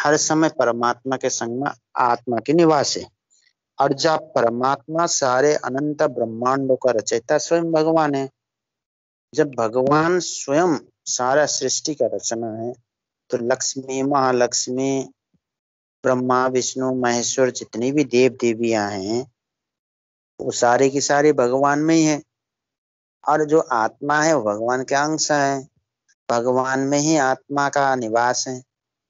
हर समय परमात्मा के संग में आत्मा की निवास है। और जब परमात्मा सारे अनंत ब्रह्मांडों का रचयिता स्वयं भगवान है, जब भगवान स्वयं सारा सृष्टि का रचना है, तो लक्ष्मी, महालक्ष्मी, ब्रह्मा, विष्णु, महेश्वर, जितनी भी देव देवियां हैं वो सारे की सारे भगवान में ही है। और जो आत्मा है वो भगवान के अंश है, भगवान में ही आत्मा का निवास है।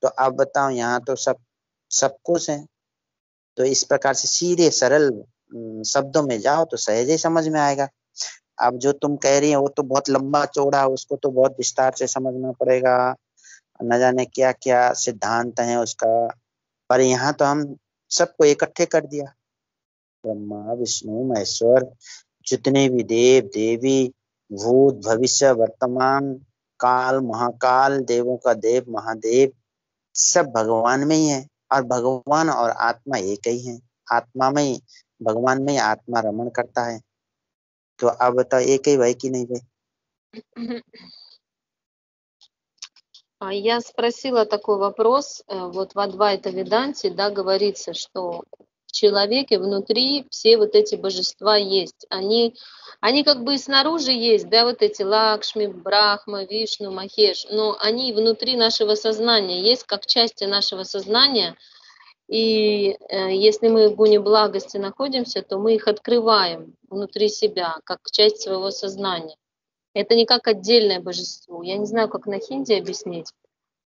तो अब बताओ, यहाँ तो सब कुछ है। तो इस प्रकार से सीधे सरल शब्दों में जाओ तो सहज ही समझ में आएगा। अब जो तुम कह रही है वो तो बहुत लंबा चौड़ा, उसको तो बहुत विस्तार से समझना पड़ेगा, न जाने क्या क्या सिद्धांत है उसका। पर यहाँ तो हम सबको इकट्ठे कर दिया, ब्रह्मा, विष्णु, महेश्वर, जितने भी देव देवी, भूत, भविष्य, वर्तमान, काल, महाकाल, देवों का देव, महादेव, सब भगवान में ही है। और भगवान और आत्मा एक ही है। आत्मा में ही, भगवान में ही आत्मा रमण करता है। तो अब बताओ, एक ही भाई कि नहीं भाई? Я спросила такой вопрос. Вот в Адвайта Веданте, да, говорится, что в человеке внутри все вот эти божества есть. Они как бы и снаружи есть, да, вот эти Лакшми, Брахма, Вишну, Махеш, но они внутри нашего сознания есть, как части нашего сознания. И если мы в гуне благости находимся, то мы их открываем внутри себя, как часть своего сознания. Это не как отдельное божество. Я не знаю, как на хинди объяснить.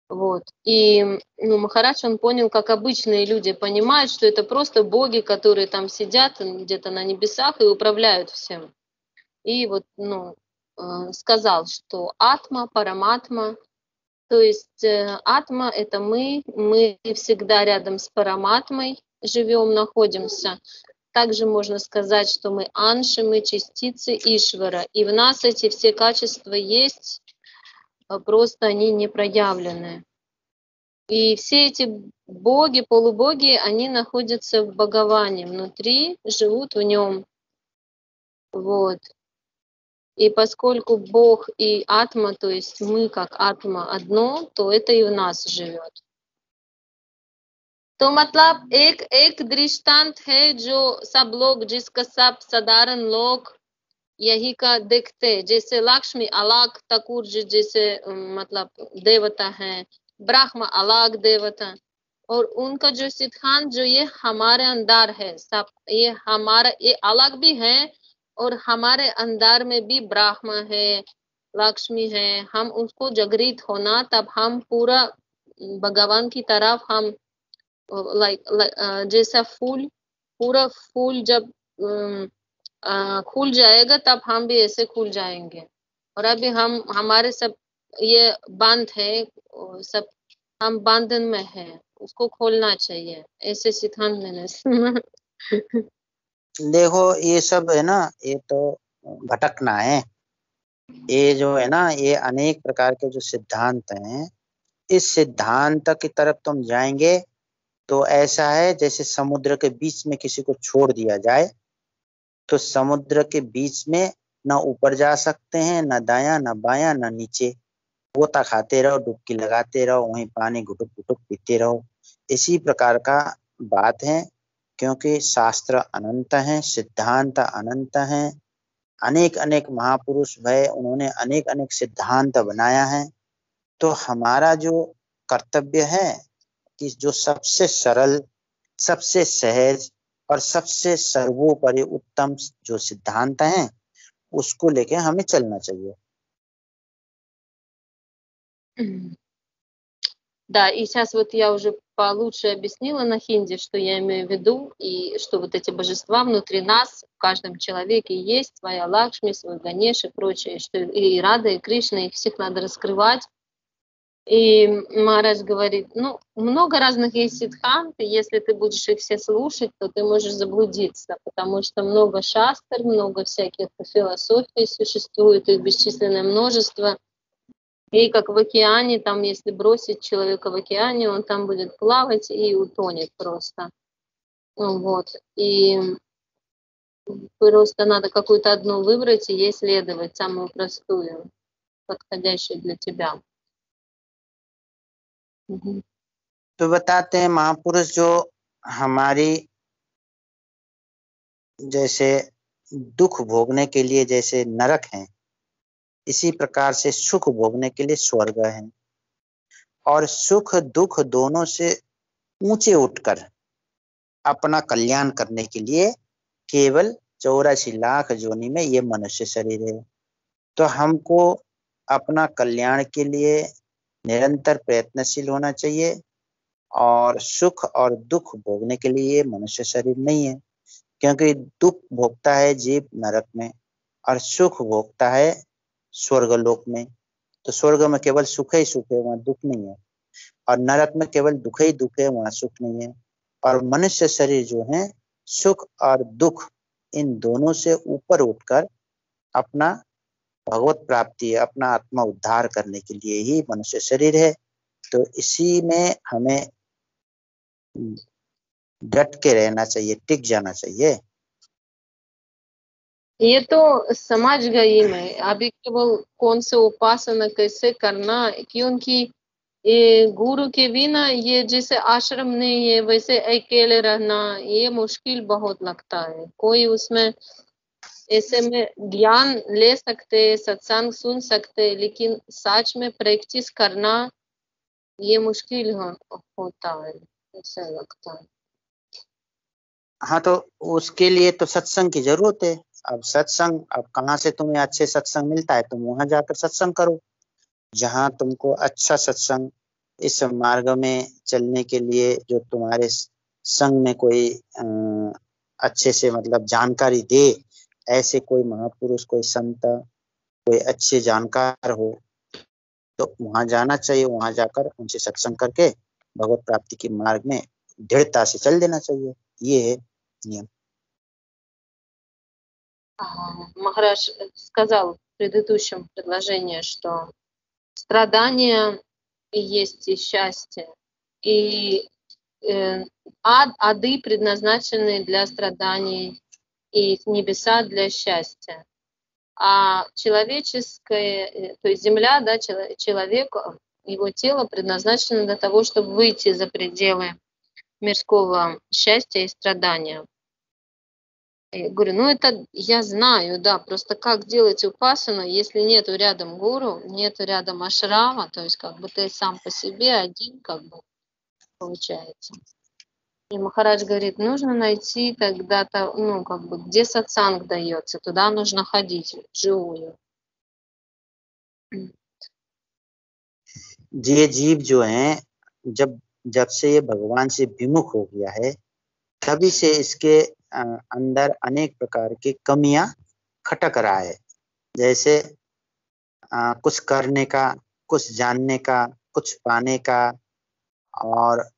Вот. И Махарадж, он понял, как обычные люди понимают, что это просто боги, которые там сидят где-то на небесах и управляют всем. И вот сказал, что атма, параматма, то есть атма — это мы всегда рядом с параматмой живем, находимся. Также можно сказать, что мы анши, мы частицы Ишвара. И в нас эти все качества есть, просто они не проявлены. И все эти боги, полубоги, они находятся в Бхагаване, внутри, живут в нем. Вот. И поскольку Бог и Атма, то есть мы как Атма одно, то это и в нас живет. तो मतलब एक दृष्टांत है जो सब लोग, जिसका सब साधारण लोग यही का देखते, जैसे लक्ष्मी अलग ठाकुर जी जैसे मतलब देवता हैं, ब्रह्मा अलग देवता, और उनका जो सिद्धांत जो ये हमारे अंदर है, सब ये हमारा ये अलग भी है, और हमारे अंदर में भी ब्रह्मा है, लक्ष्मी है। हम उसको जागृत होना, तब हम पूरा भगवान की तरफ हम जैसा फूल, पूरा फूल जब खुल जाएगा तब हम भी ऐसे खुल जाएंगे। और अभी हम हमारे सब ये बंद है, सब हम बंधन में है, उसको खोलना चाहिए, ऐसे सिद्धांत मैंने सुना। देखो ये सब है ना, ये तो भटकना है। ये जो है ना, ये अनेक प्रकार के जो सिद्धांत हैं, इस सिद्धांत की तरफ तुम जाएंगे तो ऐसा है जैसे समुद्र के बीच में किसी को छोड़ दिया जाए, तो समुद्र के बीच में न ऊपर जा सकते हैं, न दाया, न बाया, न नीचे। गोता खाते रहो, डुबकी लगाते रहो, वहीं पानी घुटुक घुटुक पीते रहो। इसी प्रकार का बात है, क्योंकि शास्त्र अनंत हैं, सिद्धांत अनंत हैं। अनेक अनेक महापुरुष भय, उन्होंने अनेक अनेक सिद्धांत बनाया है। तो हमारा जो कर्तव्य है कि जो सबसे सरल, सबसे सहज और सबसे सर्वोपरि उत्तम जो सिद्धांत हैं, उसको लेके हमें चलना चाहिए। Да, и сейчас вот я уже получше объяснила на хинди, что я имею в виду, и что вот эти божества внутри нас, в каждом человеке есть своя Лакшми, свой Ганеш и прочее, что и Рада, и Кришна, их всех надо раскрывать. И Махарадж говорит, много разных есть сиддханты, если ты будешь их все слушать, то ты можешь заблудиться, потому что много шастр, много всяких философий существует, их бесчисленное множество. И как в океане, там, если бросить человека в океане, он там будет плавать и утонет просто. Вот. И просто надо какую-то одну выбрать и ей следовать, самую простую, подходящую для тебя. तो बताते हैं महापुरुष जो हमारी जैसे दुख भोगने के लिए जैसे नरक है, इसी प्रकार से सुख भोगने के लिए स्वर्ग है। और सुख दुख दोनों से ऊंचे उठकर अपना कल्याण करने के लिए केवल 84 लाख योनि में ये मनुष्य शरीर है। तो हमको अपना कल्याण के लिए निरंतर प्रयत्नशील होना चाहिए। और सुख और दुख भोगने के लिए ये मनुष्य शरीर नहीं है, क्योंकि दुख भोगता है जीव नरक में और सुख भोगता है स्वर्गलोक में। तो स्वर्ग में केवल सुख ही सुख है, वहां दुख नहीं है। और नरक में केवल दुख ही दुख है, वहां सुख नहीं है। और मनुष्य शरीर जो है सुख और दुख इन दोनों से ऊपर उठकर अपना भगवत प्राप्ति, अपना आत्मा उद्धार करने के लिए ही मनुष्य शरीर है। तो इसी में हमें डट के रहना चाहिए, टिक जाना चाहिए। ये तो समझ गई मैं। अभी केवल कौन से उपासना कैसे करना, क्योंकि ये गुरु के बिना ये जैसे आश्रम नहीं है वैसे अकेले रहना ये मुश्किल बहुत लगता है। कोई उसमें ऐसे में ज्ञान ले सकते, सत्संग सुन सकते, लेकिन सच में प्रैक्टिस करना ये मुश्किल होता है, ऐसा लगता है। हाँ, तो उसके लिए तो सत्संग की जरूरत है। अब सत्संग, अब कहाँ से तुम्हें अच्छे सत्संग मिलता है, तुम वहां जाकर सत्संग करो जहाँ तुमको अच्छा सत्संग इस मार्ग में चलने के लिए, जो तुम्हारे संग में कोई अच्छे से मतलब जानकारी दे, ऐसे कोई महापुरुष, कोई संत, कोई अच्छे जानकार हो, तो वहां जाना चाहिए। वहां जाकर उनसे सत्संग करके भगवत प्राप्ति के मार्ग में दृढ़ता से चल देना चाहिए। ये है नियम। Махарадж сказал в предыдущем предложении, что страдания и есть и счастье, и ады предназначены для страданий, и небеса для счастья. А человеческое, то есть земля, да, человек, его тело предназначено для того, чтобы выйти за пределы мирского счастья и страдания. Я говорю, ну это я знаю, да, просто как делать упасану, если нету рядом гуру, нету рядом ашрама, то есть как бы ты сам по себе один, как бы получается. И Махарадж говорит, нужно найти тогда-то, ну как бы, где сатсанг дается, туда нужно ходить вживую. ये जीव जो हैं, जब जब से ये भगवान से विमुख हो गया है, तभी से इसके अंदर अनेक प्रकार की कमियां खटक रहा है। जैसे कुछ करने का, कुछ जानने का, कुछ पाने का, और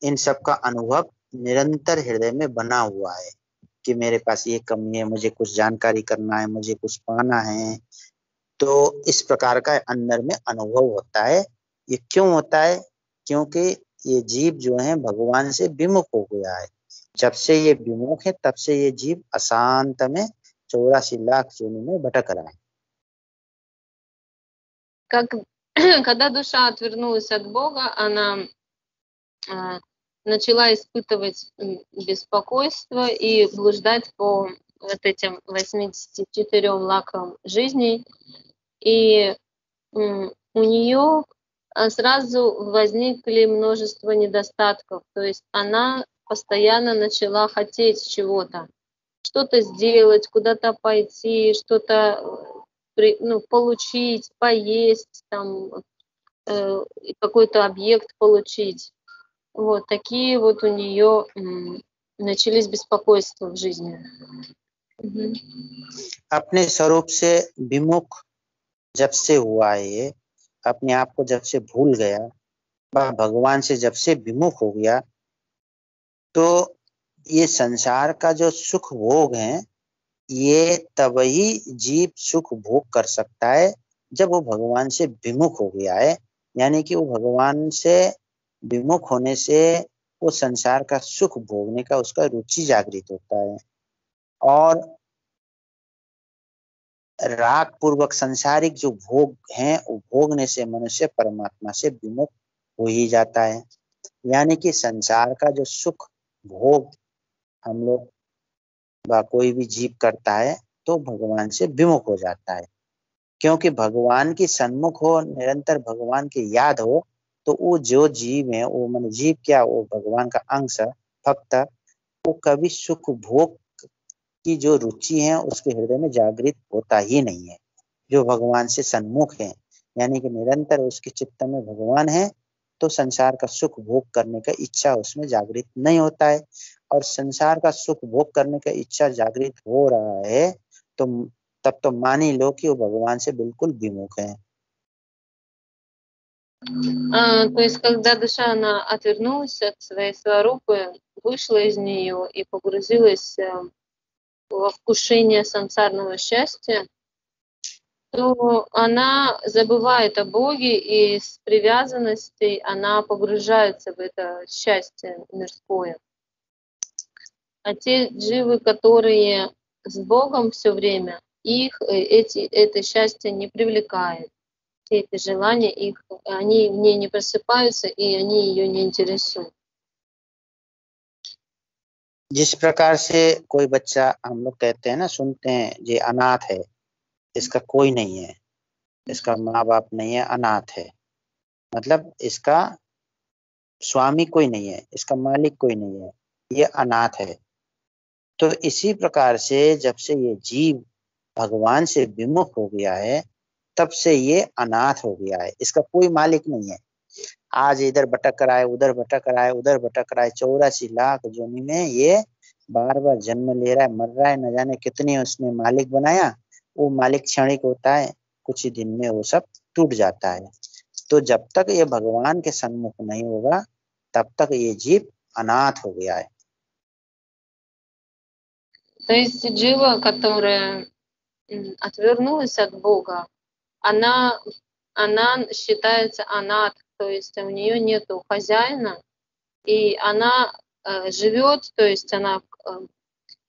इन सब का अनुभव निरंतर हृदय में बना हुआ है कि मेरे पास ये कमी है, मुझे कुछ जानकारी करना है, मुझे कुछ पाना है। तो इस प्रकार का अंदर में अनुभव होता है। ये क्यों होता है? क्योंकि ये जीव जो है भगवान से विमुख हो गया है। जब से ये विमुख है, तब से ये जीव अशांत में 84 लाख योनि में भटक रहा है। Когда душа отвернулась от Бога, она начала испытывать беспокойство и блуждать по вот этим 84 лакам жизней. И у нее сразу возникли множество недостатков. То есть она постоянно начала хотеть чего-то, что-то сделать, куда-то пойти, что-то получить, поесть, там, какой-то объект получить. Вот такие вот у нее начались беспокойства в жизни. अपने स्वरूप से विमुख जब से हुआ है, ये अपने आप को जब से भूल गया, भगवान से जब से विमुख हो गया, तो ये संसार का जो सुख भोग है, ये तभी जीव सुख भोग कर सकता है जब वो भगवान से विमुख हो गया है। यानी कि वो भगवान से विमुख होने से वो संसार का सुख भोगने का उसका रुचि जागृत होता है, और राग पूर्वक संसारिक जो भोग हैं, वो भोगने से मनुष्य परमात्मा से विमुख हो ही जाता है। यानी कि संसार का जो सुख भोग हम लोग व कोई भी जीव करता है तो भगवान से विमुख हो जाता है। क्योंकि भगवान की सन्मुख हो, निरंतर भगवान की याद हो, तो वो जो जीव है, वो मन जीव क्या, वो भगवान का अंश भक्त, वो कभी सुख भोग की जो रुचि है उसके हृदय में जागृत होता ही नहीं है। जो भगवान से सन्मुख है, यानी कि निरंतर उसके चित्त में भगवान है, तो संसार का सुख भोग करने का इच्छा उसमें जागृत नहीं होता है। और संसार का सुख भोग करने का इच्छा जागृत हो रहा है तो तब तो मान ही लो कि वो भगवान से बिल्कुल विमुख है। То есть, когда душа, она отвернулась от своей сварупы, вышла из нее и погрузилась во вкушение сансарного счастья, то она забывает о Боге, и с привязанностей она погружается в это счастье мирское. А те дживы, которые с Богом все время, их это счастье не привлекает. Все эти желания, они в ней не просыпаются, и они ее не интересуют. जिस प्रकार से कोई बच्चा, हम लोग कहते हैं ना, सुनते हैं, ये अनाथ है, इसका कोई नहीं है, इसका माँ बाप नहीं है, अनाथ है, मतलब इसका स्वामी कोई नहीं है, इसका मालिक कोई नहीं है, ये अनाथ है। तो इसी प्रकार से जब से ये जीव भगवान से विमुख हो गया है, तब से ये अनाथ हो गया है, इसका कोई मालिक नहीं है। आज इधर भटक रहा है, उधर भटक रहा है, उधर भटक रहा है, 84 लाख जोनी में ये बार बार जन्म ले रहा है, मर रहा है, न जाने कितने उसने मालिक बनाया। वो मालिक क्षणिक होता है, कुछ ही दिन में वो सब टूट जाता है। तो जब तक ये भगवान के सन्मुख नहीं होगा, तब तक ये जीव अनाथ हो गया है। То есть джива, которая отвернулась от Бога, она считается анат, то есть у нее нету хозяина, и она живет, то есть она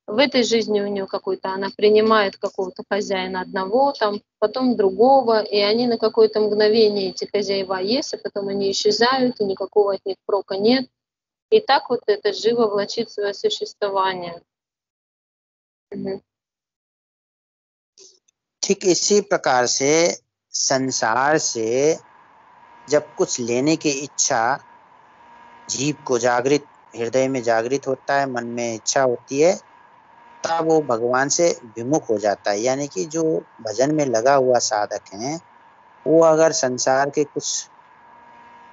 в этой жизни у нее какой-то, она принимает какого-то хозяина одного, там, потом другого, и они на какое-то мгновение, эти хозяева есть, а потом они исчезают, и никакого от них прока нет. И так вот это живо влачит свое существование. ठीक इसी प्रकार से संसार से जब कुछ लेने की इच्छा जीव को जागृत, हृदय में जागृत होता है, मन में इच्छा होती है, तब वो भगवान से विमुख हो जाता है। यानी कि जो भजन में लगा हुआ साधक है, वो अगर संसार के कुछ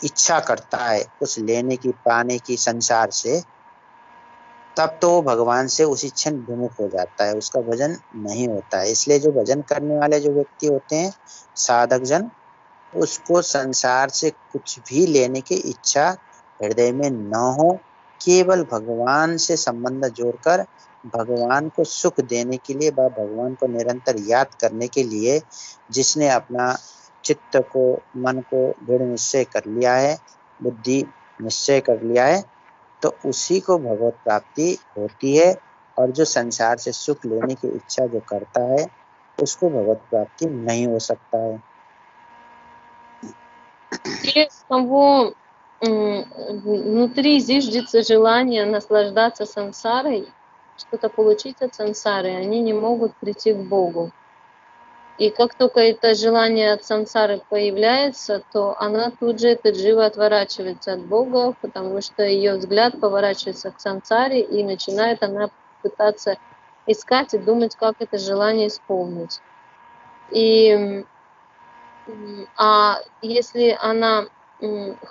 इच्छा करता है, कुछ लेने की, पाने की संसार से, तब तो भगवान से उसी क्षण विमुख हो जाता है, उसका भजन नहीं होता है। इसलिए जो भजन करने वाले जो व्यक्ति होते हैं, साधक जन, उसको संसार से कुछ भी लेने की इच्छा हृदय में न हो, केवल भगवान से संबंध जोड़कर भगवान को सुख देने के लिए व भगवान को निरंतर याद करने के लिए जिसने अपना चित्त को, मन को दृढ़ निश्चय कर लिया है, बुद्धि निश्चय कर लिया है, तो उसी को भगवत प्राप्ति होती है। और जो संसार से सुख लेने की इच्छा जो करता है, उसको भगवत प्राप्ति नहीं हो सकता है। Те, кого внутри зиждется желание наслаждаться сансарой, что-то получить от сансары, они не могут прийти к Богу. И как только это желание от сансары появляется, то она тут же, эта джива, отворачивается от Бога, потому что ее взгляд поворачивается к сансаре, и начинает она пытаться искать и думать, как это желание исполнить. А если она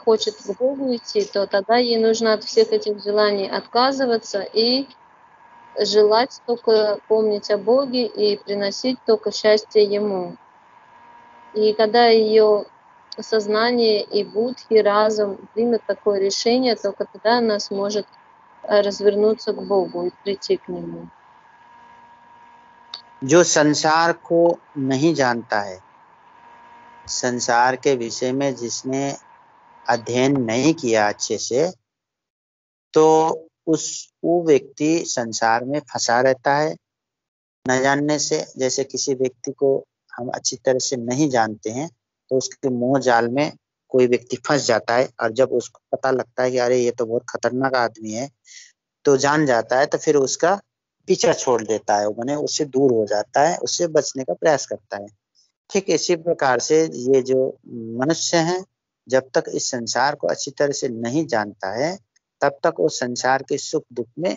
хочет к Богу идти, то тогда ей нужно от всех этих желаний отказываться и желать только помнить о Боге и приносить только счастье Ему. И когда ее сознание и будхи, разум примет такое решение, только тогда она сможет развернуться к Богу и прийти к Нему. जो संसार को नहीं जानता है, संसार के विषय में जिसने अध्ययन नहीं किया अच्छे से, तो वो व्यक्ति संसार में फंसा रहता है न जानने से। जैसे किसी व्यक्ति को हम अच्छी तरह से नहीं जानते हैं, तो उसके मोह जाल में कोई व्यक्ति फंस जाता है और जब उसको पता लगता है कि अरे ये तो बहुत खतरनाक आदमी है, तो जान जाता है, तो फिर उसका पीछा छोड़ देता है, वो माने उससे दूर हो जाता है, उससे बचने का प्रयास करता है। ठीक इसी प्रकार से ये जो मनुष्य है, जब तक इस संसार को अच्छी तरह से नहीं जानता है, तब तक वो संसार के सुख दुख में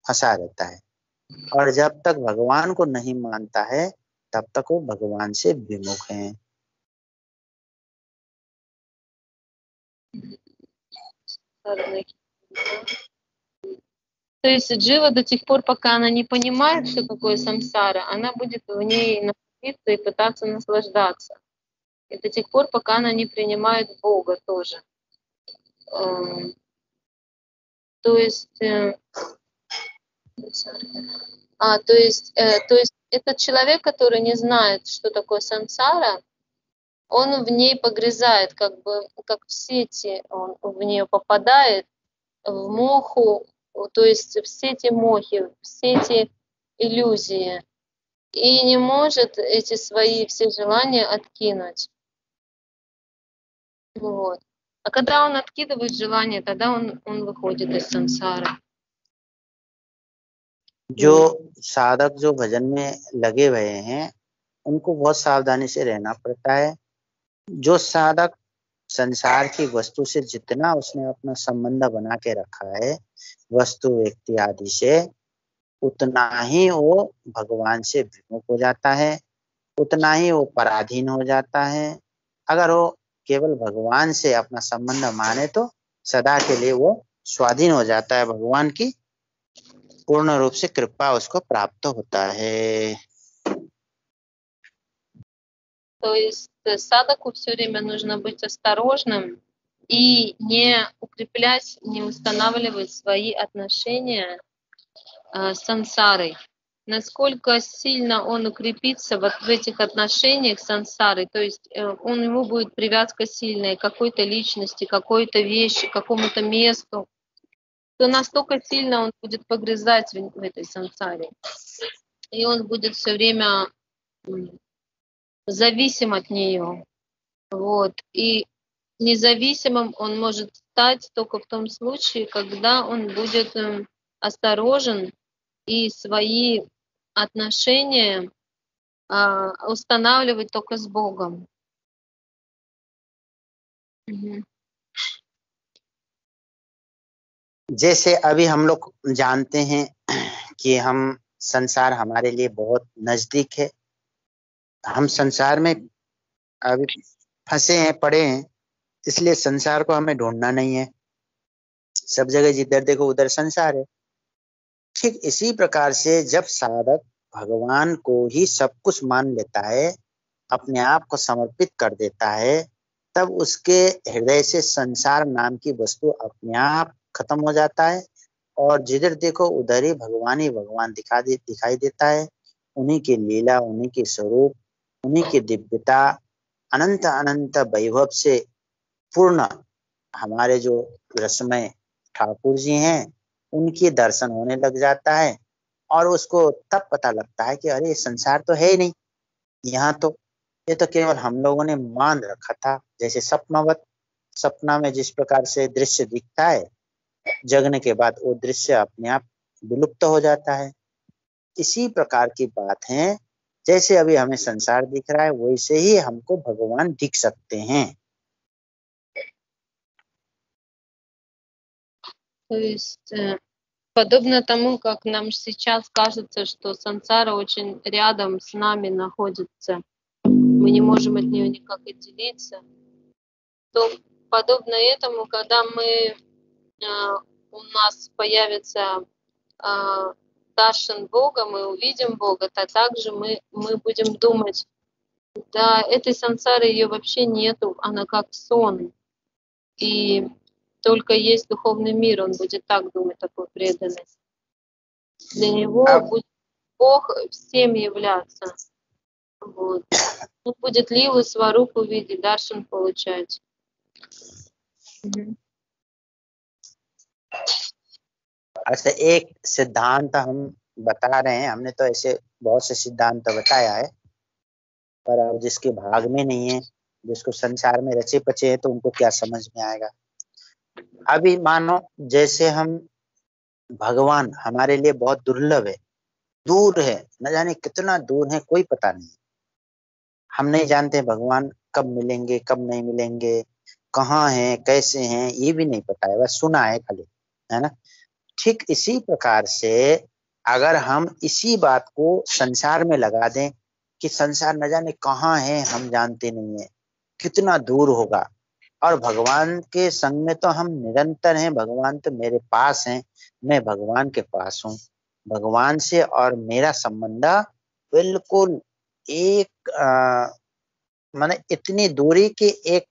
फंसा रहता है, और जब तक भगवान को नहीं मानता है, तब तक वो भगवान से विमुख है। То есть джива до тех пор, пока она не понимает, что такое самсара, она будет в ней находиться и пытаться наслаждаться. И до тех пор, пока она не принимает Бога тоже. То есть, то есть этот человек, который не знает, что такое сансара, он в ней погрязает, как бы как в сети, он в нее попадает, в моху, то есть в сети мохи, в сети иллюзии, и не может эти свои все желания откинуть. Вот. А когда он откидывает желания, тогда он выходит из сансары. जो साधक जो भजन में लगे हुए हैं, उनको बहुत सावधानी से रहना पड़ता है। जो साधक संसार की वस्तु से जितना उसने अपना संबंध बना के रखा है, वस्तु व्यक्ति आदि से, उतना ही वो भगवान से विमुख हो जाता है, उतना ही वो पराधीन हो जाता है। अगर वो केवल भगवान से अपना संबंध माने तो सदा के लिए वो स्वाधीन हो जाता है, भगवान की पूर्ण रूप से कृपा उसको प्राप्त होता है। То есть садаку все время нужно быть осторожным и не укреплять, не устанавливать свои отношения с сансарой. Насколько сильно он укрепится вот в этих отношениях с сансарой, то есть у него будет привязка сильная к какой-то личности, какой-то вещи, какому-то месту, то настолько сильно он будет погрязать в этой сансаре. И он будет все время зависим от нее. Вот. И независимым он может стать только в том случае, когда он будет осторожен и свои отношения устанавливать только с Богом. जैसे अभी हम लोग जानते हैं कि हम संसार हमारे लिए बहुत नजदीक है, हम संसार में अभी फंसे हैं, पड़े हैं, इसलिए संसार को हमें ढूंढना नहीं है, सब जगह जिधर देखो उधर संसार है। ठीक इसी प्रकार से जब साधक भगवान को ही सब कुछ मान लेता है, अपने आप को समर्पित कर देता है, तब उसके हृदय से संसार नाम की वस्तु अपने आप खत्म हो जाता है, और जिधर देखो उधर ही भगवान दिखाई देता है। उन्हीं की लीला, उन्हीं के स्वरूप, उन्हीं की दिव्यता, अनंत अनंत वैभव से पूर्ण हमारे जो रसमय ठाकुर जी हैं, उनके दर्शन होने लग जाता है, और उसको तब पता लगता है कि अरे संसार तो है ही नहीं, यहाँ तो ये तो केवल हम लोगों ने मान रखा था। जैसे सपनावत, सपना में जिस प्रकार से दृश्य दिखता है, जगने के बाद वो दृश्य अपने आप विलुप्त हो जाता है। इसी प्रकार की बात है, जैसे अभी हमें संसार दिख रहा है, वैसे ही हमको भगवान दिख सकते हैं। То есть подобно тому, как нам сейчас кажется, что сансара очень рядом с нами находится, мы не можем от нее никак отделиться, то подобно этому, когда у нас появится даршан Бога, мы увидим Бога, то также мы будем думать, да, этой сансары ее вообще нету, она как сон, и только есть духовный мир, он будет так думать, такой преданный. Для него будет Бог всем являться. Вот. Он будет лилу, сварупу видеть, даршан получать. अच्छा, एक सिद्धांत हम बता रहे हैं, हमने तो ऐसे बहुत से सिद्धांत बताया है, पर अब जिसके भाग में नहीं है जिसको संसार में रचे पचे हैं तो उनको क्या समझ में आएगा। अभी मानो जैसे हम, भगवान हमारे लिए बहुत दुर्लभ है, दूर है, न जाने कितना दूर है, कोई पता नहीं। हम नहीं जानते भगवान कब मिलेंगे कब नहीं मिलेंगे, कहाँ हैं कैसे हैं, ये भी नहीं पता है, बस सुना है खाली, है ना। ठीक इसी प्रकार से अगर हम इसी बात को संसार में लगा दें कि संसार न जाने कहाँ है, हम जानते नहीं है, कितना दूर होगा, और भगवान के संग में तो हम निरंतर हैं, भगवान तो मेरे पास हैं, मैं भगवान के पास हूँ। भगवान से और मेरा संबंध बिल्कुल एक माने इतनी दूरी की एक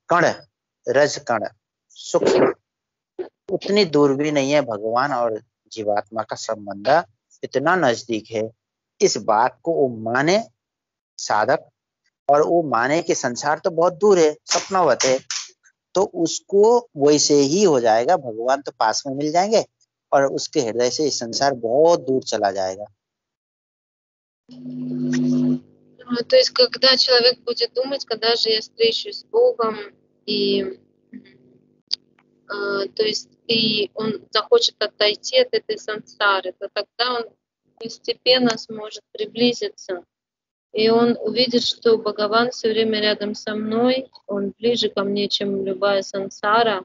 कण, रज कण, सूक्ष्म, उतनी दूर भी नहीं है। भगवान और जीवात्मा का संबंध इतना नजदीक है। इस बात को वो माने साधक, और वो माने कि संसार तो बहुत दूर है, सपनावत है, तो उसको वैसे ही हो जाएगा, भगवान तो पास में मिल जाएंगे और उसके हृदय से इस संसार बहुत दूर चला जाएगा। То есть, когда человек будет думать, когда же я встречусь с Богом, и то есть и он захочет отойти от этой сансары, то тогда он постепенно сможет приблизиться. И он увидит, что Бхагаван все время рядом со мной, он ближе ко мне, чем любая сансара,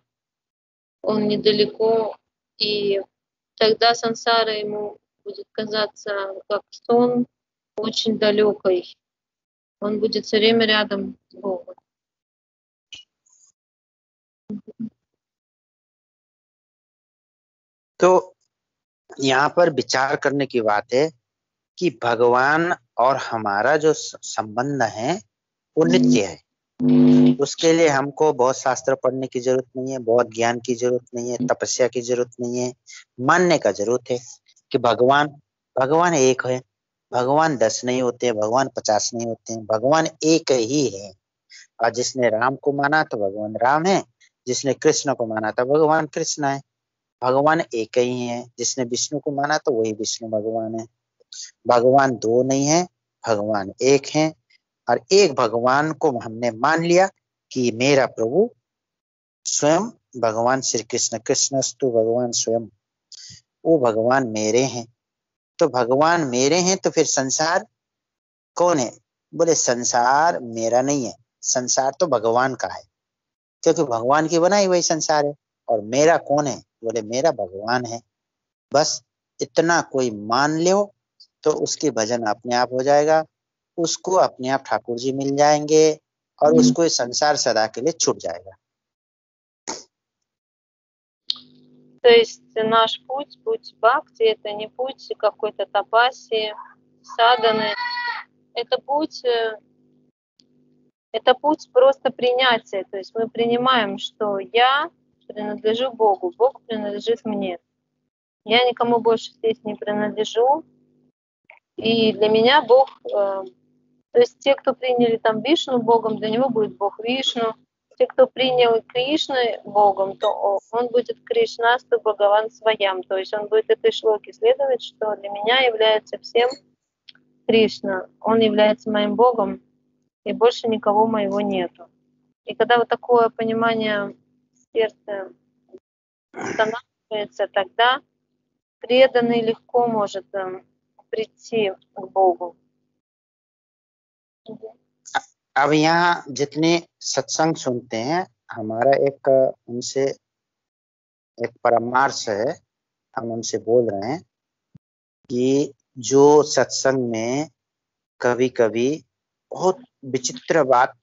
он недалеко, и тогда сансара ему будет казаться как сон очень далекой. Он будет все время рядом с Богом. तो यहाँ पर विचार करने की बात है कि भगवान और हमारा जो संबंध है वो नित्य है। उसके लिए हमको बहुत शास्त्र पढ़ने की जरूरत नहीं है, बहुत ज्ञान की जरूरत नहीं है, तपस्या की जरूरत नहीं है। मानने का जरूरत है कि भगवान भगवान एक है। भगवान 10 नहीं होते, भगवान 50 नहीं होते हैं, भगवान एक ही है। और जिसने राम को माना तो भगवान राम है, जिसने कृष्ण को माना तो भगवान कृष्ण है। भगवान एक ही है। जिसने विष्णु को माना तो वही विष्णु भगवान है। भगवान दो नहीं है, भगवान एक है। और एक भगवान को हमने मान लिया कि मेरा प्रभु स्वयं भगवान श्री कृष्ण, कृष्णस्तु भगवान स्वयं, वो भगवान मेरे हैं। तो भगवान मेरे हैं तो फिर संसार कौन है? बोले संसार मेरा नहीं है, संसार तो भगवान का है, क्योंकि भगवान की बनाई वही संसार है। और मेरा कौन है? बोले मेरा भगवान है। बस इतना कोई मान लो तो उसके भजन अपने आप हो जाएगा, उसको अपने आप ठाकुर जी मिल जाएंगे और उसको संसार सदा के लिए छूट जाएगा। То есть наш путь, путь бхакти, это не путь какой-то тапаси, садханы, это путь просто принятия. То есть мы принимаем, что я принадлежу Богу, Бог принадлежит мне. Я никому больше здесь не принадлежу. И для меня Бог, то есть те, кто приняли там Вишну Богом, для него будет Бог Вишну. Те, кто принял Кришну Богом, то он будет Кришнасту Бхагаван Сваям. То есть он будет этой шлоке следовать, что для меня является всем Кришна. Он является моим Богом, и больше никого моего нету. И когда вот такое понимание в сердце устанавливается, тогда преданный легко может прийти к Богу. अब यहाँ जितने सत्संग सुनते हैं, हमारा एक उनसे एक परामर्श है, हम उनसे बोल रहे हैं कि जो सत्संग में कभी कभी बहुत विचित्र बात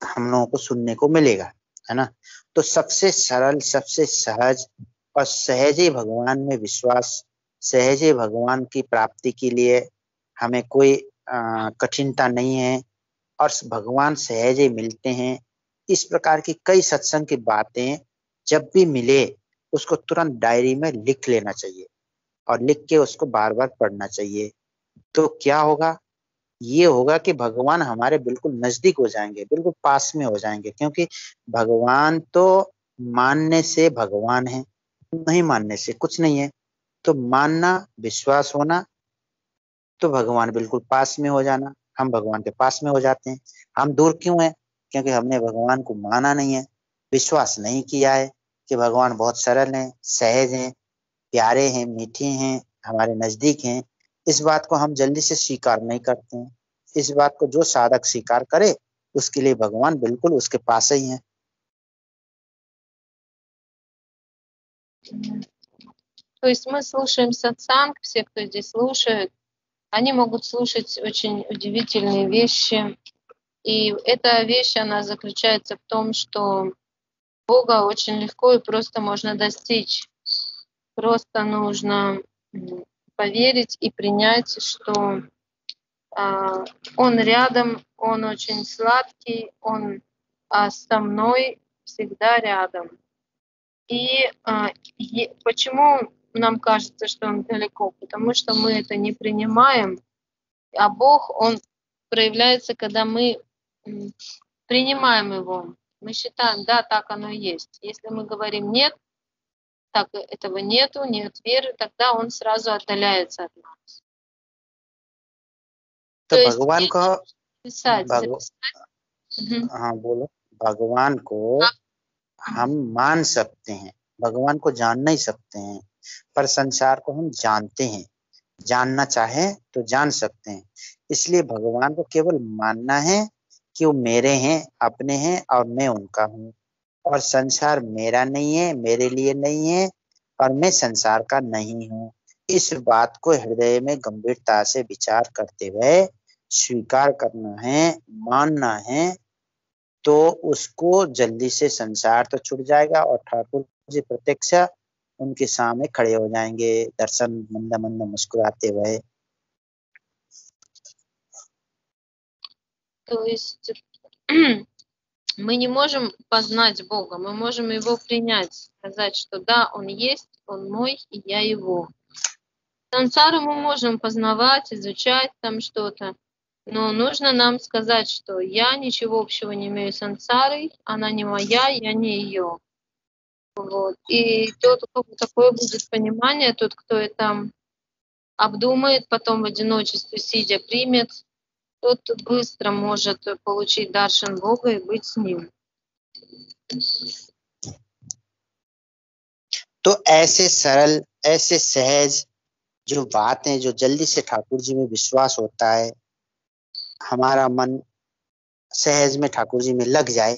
हम लोगों को सुनने को मिलेगा, है ना, तो सबसे सरल, सबसे सहज और सहजे भगवान में विश्वास, सहजे भगवान की प्राप्ति के लिए हमें कोई कठिनता नहीं है और भगवान सहजे मिलते हैं। इस प्रकार की कई सत्संग की बातें जब भी मिले उसको तुरंत डायरी में लिख लेना चाहिए और लिख के उसको बार बार पढ़ना चाहिए। तो क्या होगा? ये होगा कि भगवान हमारे बिल्कुल नजदीक हो जाएंगे, बिल्कुल पास में हो जाएंगे, क्योंकि भगवान तो मानने से भगवान है, नहीं मानने से कुछ नहीं है। तो मानना, विश्वास होना, तो भगवान बिल्कुल पास में हो जाना, हम भगवान के पास में हो जाते हैं। हम दूर क्यों हैं? क्योंकि हमने भगवान को माना नहीं है, विश्वास नहीं किया है कि भगवान बहुत सरल हैं, सहज हैं, प्यारे हैं, मीठे हैं, हमारे नजदीक हैं। इस बात को हम जल्दी से स्वीकार नहीं करते हैं। इस बात को जो साधक स्वीकार करे उसके लिए भगवान बिल्कुल उसके पास ही है। То есть мы слушаем сатсанг, все, кто здесь слушает, они могут слушать очень удивительные вещи. И эта вещь, она заключается в том, что Бога очень легко и просто можно достичь. Просто нужно поверить и принять, что Он рядом, Он очень сладкий, Он со мной всегда рядом. И почему нам кажется, что Он далеко? Потому что мы это не принимаем, а Бог, Он проявляется, когда мы принимаем Его. Мы считаем, да, так оно и есть. Если мы говорим нет, так этого нету, нет веры, тогда Он сразу отдаляется от нас. तो भगवान को записать. हाँ बोलो। भगवान को हम मान सकते हैं, भगवान को जान नहीं सकते हैं, पर संसार को हम जानते हैं। जानना चाहे तो जान सकते हैं। इसलिए भगवान को केवल मानना है कि वो मेरे हैं, अपने हैं और मैं उनका हूँ, और संसार मेरा नहीं है, मेरे लिए नहीं है, और मैं संसार का नहीं हूँ। इस बात को हृदय में गंभीरता से विचार करते हुए स्वीकार करना है, मानना है, तो उसको जल्दी से संसार तो छूट जाएगा और ठाकुर जी प्रत्यक्ष उनके सामने खड़े हो जाएंगे, दर्शन मंद मंद मुस्कुराते हुए। То есть мы не можем познать Бога, мы можем Его принять, сказать, что да, Он есть, Он мой, и я Его. Сансару мы можем познавать, изучать там что-то, но нужно нам сказать, что я ничего общего не имею с сансарой, она не моя, я не ее. Вот. И тот, у кого такое будет понимание, тот, кто это обдумает, потом в одиночестве сидя примет, тот быстро может получить даршан Бога и быть с Ним. तो ऐसे सरल, ऐसे सहज जो बातें, जो जल्दी से ठाकुर जी में विश्वास होता है, हमारा मन सहज में ठाकुर जी में लग जाए,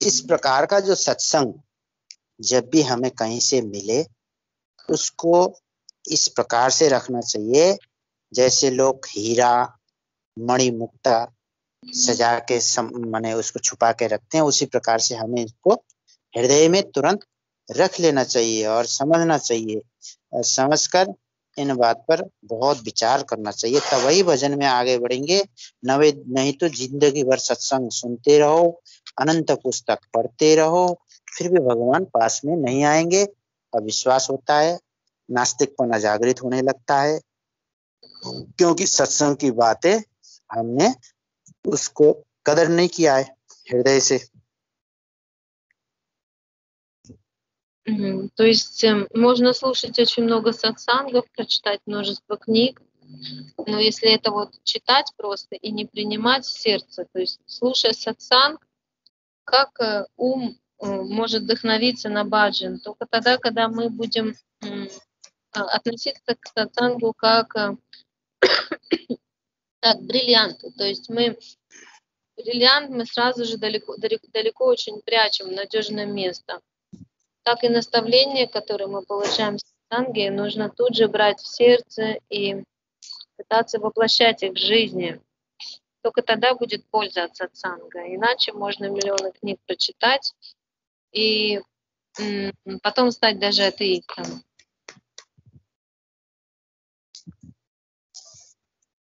इस प्रकार का जो सत्संग जब भी हमें कहीं से मिले उसको इस प्रकार से रखना चाहिए जैसे लोग हीरा मणि मुक्ता सजा के माने उसको छुपा के रखते हैं, उसी प्रकार से हमें इसको हृदय में तुरंत रख लेना चाहिए और समझना चाहिए, और समझकर इन बात पर बहुत विचार करना चाहिए, तब वही भजन में आगे बढ़ेंगे। नहीं तो जिंदगी भर सत्संग सुनते रहो, अनंत पुस्तक पढ़ते रहो, फिर भी भगवान पास में नहीं आएंगे। अविश्वास होता है, नास्तिकपना जागृत होने लगता है, क्योंकि सत्संग की बातें हमने उसको कदर नहीं किया है हृदय से। То есть можно слушать очень много сатсангов, прочитать множество книг, но если это вот читать просто и не принимать в сердце, то есть слушая сатсанг, как ум может вдохновиться на баджан, только тогда, когда мы будем относиться к сатсангу как к бриллианту, то есть бриллиант мы сразу же далеко очень прячем в надежное место. Так и наставления, которые мы получаем в сатсанге, нужно тут же брать в сердце и пытаться воплощать их в жизни. Только тогда будет польза от сатсанга. Иначе можно миллионы книг прочитать и потом стать даже атеистом.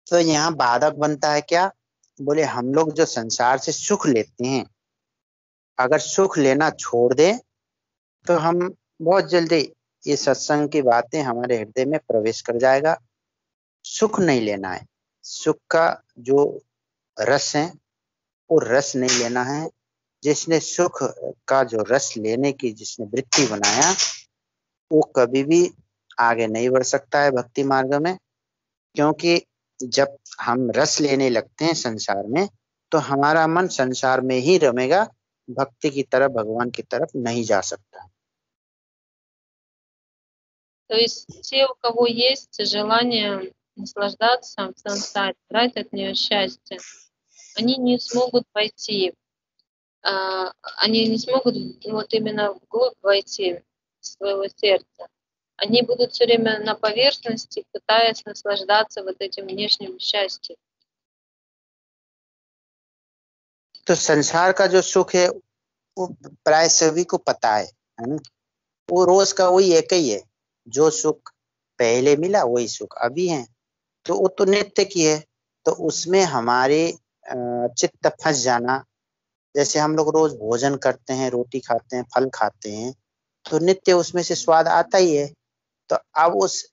तो यहाँ बाधक बनता है क्या? बोले हम लोग जो संसार से सुख लेते हैं, अगर सुख लेना छोड़ दें तो हम बहुत जल्दी ये सत्संग की बातें हमारे हृदय में प्रवेश कर जाएगा। सुख नहीं लेना है, सुख का जो रस है वो रस नहीं लेना है। जिसने सुख का जो रस लेने की जिसने वृत्ति बनाया वो कभी भी आगे नहीं बढ़ सकता है भक्ति मार्ग में, क्योंकि जब हम रस लेने लगते हैं संसार में तो हमारा मन संसार में ही रमेगा, भक्ति की तरफ, भगवान की तरफ नहीं जा सकता। То есть те, у кого есть желание наслаждаться в сансаре, брать от нее счастье, они не смогут войти, они не смогут вот именно вглубь войти своего сердца. Они будут все время на поверхности, пытаясь наслаждаться вот этим внешним счастьем. तो संसार का जो सुख है वो प्राय सभी को पता है ना। वो रोज का वही एक ही है, जो सुख पहले मिला वही सुख अभी है, तो वो तो नित्य की है। तो उसमें हमारे चित्त फंस जाना, जैसे हम लोग रोज भोजन करते हैं, रोटी खाते हैं, फल खाते हैं, तो नित्य उसमें से स्वाद आता ही है। तो अब उस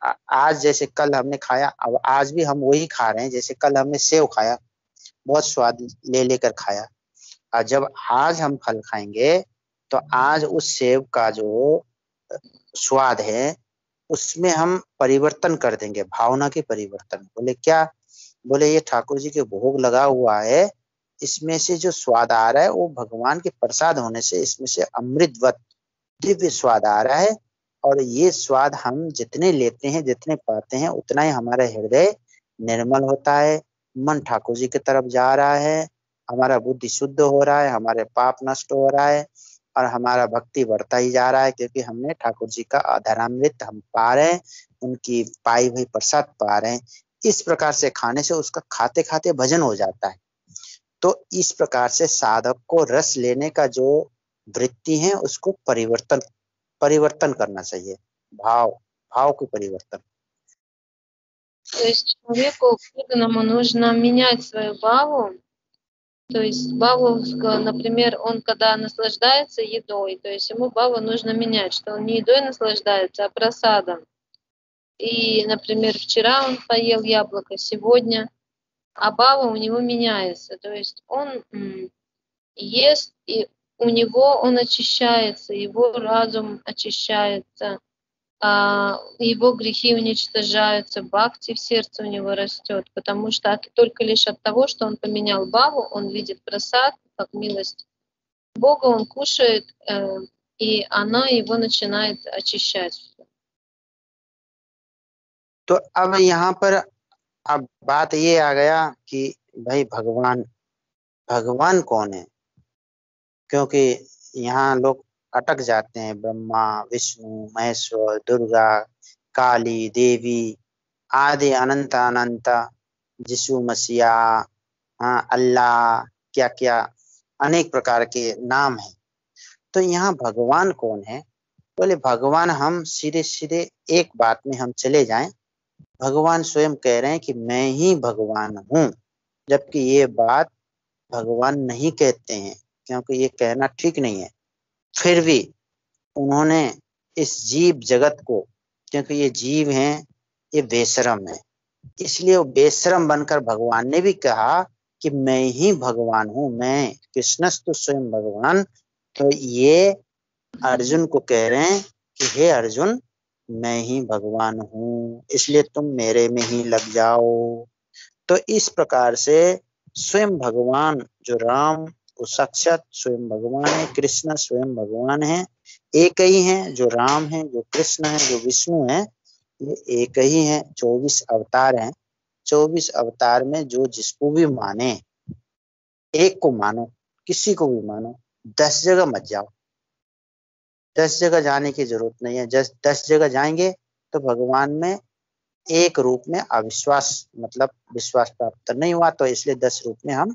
आज जैसे कल हमने खाया, अब आज भी हम वही खा रहे हैं। जैसे कल हमने सेव खाया, बहुत स्वाद ले लेकर खाया, और जब आज हम फल खाएंगे तो आज उस सेव का जो स्वाद है उसमें हम परिवर्तन कर देंगे, भावना के परिवर्तन। बोले क्या? बोले ये ठाकुर जी के भोग लगा हुआ है, इसमें से जो स्वाद आ रहा है वो भगवान के प्रसाद होने से इसमें से अमृतवत दिव्य स्वाद आ रहा है। और ये स्वाद हम जितने लेते हैं, जितने पाते हैं, उतना ही हमारा हृदय निर्मल होता है, मन ठाकुर जी की तरफ जा रहा है, हमारा बुद्धि शुद्ध हो रहा है, हमारे पाप नष्ट हो रहा है, और हमारा भक्ति बढ़ता ही जा रहा है, क्योंकि हमने ठाकुर जी का अधरामृत हम पा रहे हैं, उनकी पाई हुई प्रसाद पा रहे हैं। इस प्रकार से खाने से उसका खाते खाते भजन हो जाता है। तो इस प्रकार से साधक को रस लेने का जो वृत्ति है उसको परिवर्तन करना चाहिए, भाव को परिवर्तन। То есть человеку преданному нужно менять свою бхаву. То есть бхаву, например, он когда наслаждается едой, то есть ему бхаву нужно менять, что он не едой наслаждается, а прасадом. И, например, вчера он поел яблоко, сегодня, а бхава у него меняется. То есть он ест, и у него он очищается, его разум очищается, его грехи уничтожаются, бхакти в сердце у него растет, потому что только лишь от того, что он поменял бхаву, он видит прасад, как милость Бога, он кушает, и она его начинает очищать. तो अब यहाँ पर अब बात ये आ गया कि भाई भगवान कौन है? क्योंकि यहाँ लोग अटक जाते हैं, ब्रह्मा, विष्णु, महेश्वर, दुर्गा, काली देवी आदि अनंत अनंत, यीशु मसीहा, अल्लाह, क्या क्या अनेक प्रकार के नाम हैं। तो यहाँ भगवान कौन है? बोले भगवान, हम सीधे सीधे एक बात में हम चले जाएं, भगवान स्वयं कह रहे हैं कि मैं ही भगवान हूँ, जबकि ये बात भगवान नहीं कहते हैं, क्योंकि ये कहना ठीक नहीं है। फिर भी उन्होंने इस जीव जगत को, क्योंकि ये जीव हैं, ये बेशरम है, इसलिए वो बेशरम बनकर भगवान ने भी कहा कि मैं ही भगवान हूँ, मैं कृष्णस्तु स्वयं भगवान। तो ये अर्जुन को कह रहे हैं कि हे अर्जुन, मैं ही भगवान हूँ, इसलिए तुम मेरे में ही लग जाओ। तो इस प्रकार से स्वयं भगवान जो राम, वो साक्षात स्वयं भगवान है, कृष्ण स्वयं भगवान है, एक ही है। जो राम है, जो कृष्ण है, जो विष्णु है, ये एक ही है। 24 अवतार हैं। 24 अवतार में जो जिसको भी माने, एक को मानो, किसी को भी मानो, 10 जगह मत जाओ। 10 जगह जाने की जरूरत नहीं है। 10 जगह जाएंगे तो भगवान में एक रूप में अविश्वास, मतलब विश्वास प्राप्त नहीं हुआ, तो इसलिए 10 रूप में हम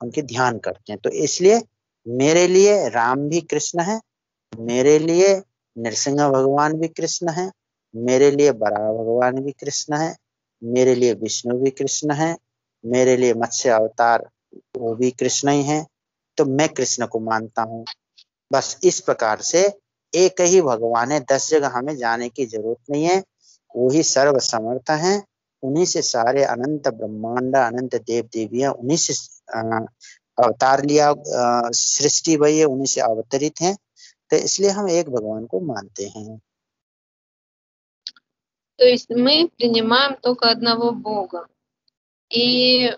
उनके ध्यान करते हैं। तो इसलिए मेरे लिए राम भी कृष्ण है, मेरे लिए नरसिंह भगवान भी कृष्ण है, मेरे लिए बराह भगवान भी कृष्ण है, मेरे लिए विष्णु भी कृष्ण है, मेरे लिए मत्स्य अवतार वो भी कृष्ण ही है। तो मैं कृष्ण को मानता हूँ। बस इस प्रकार से एक ही भगवान है, 10 जगह हमें जाने की जरूरत नहीं है। वही सर्व समर्थ है, उन्हीं से सारे अनंत ब्रह्मांड, अनंत देव देवियां, उन्हीं से अवतार लिया, सृष्टि वही है, उन्हीं से अवतरित हैं। तो इसलिए हम एक भगवान को मानते हैं। То есть мы принимаем только одного Бога. И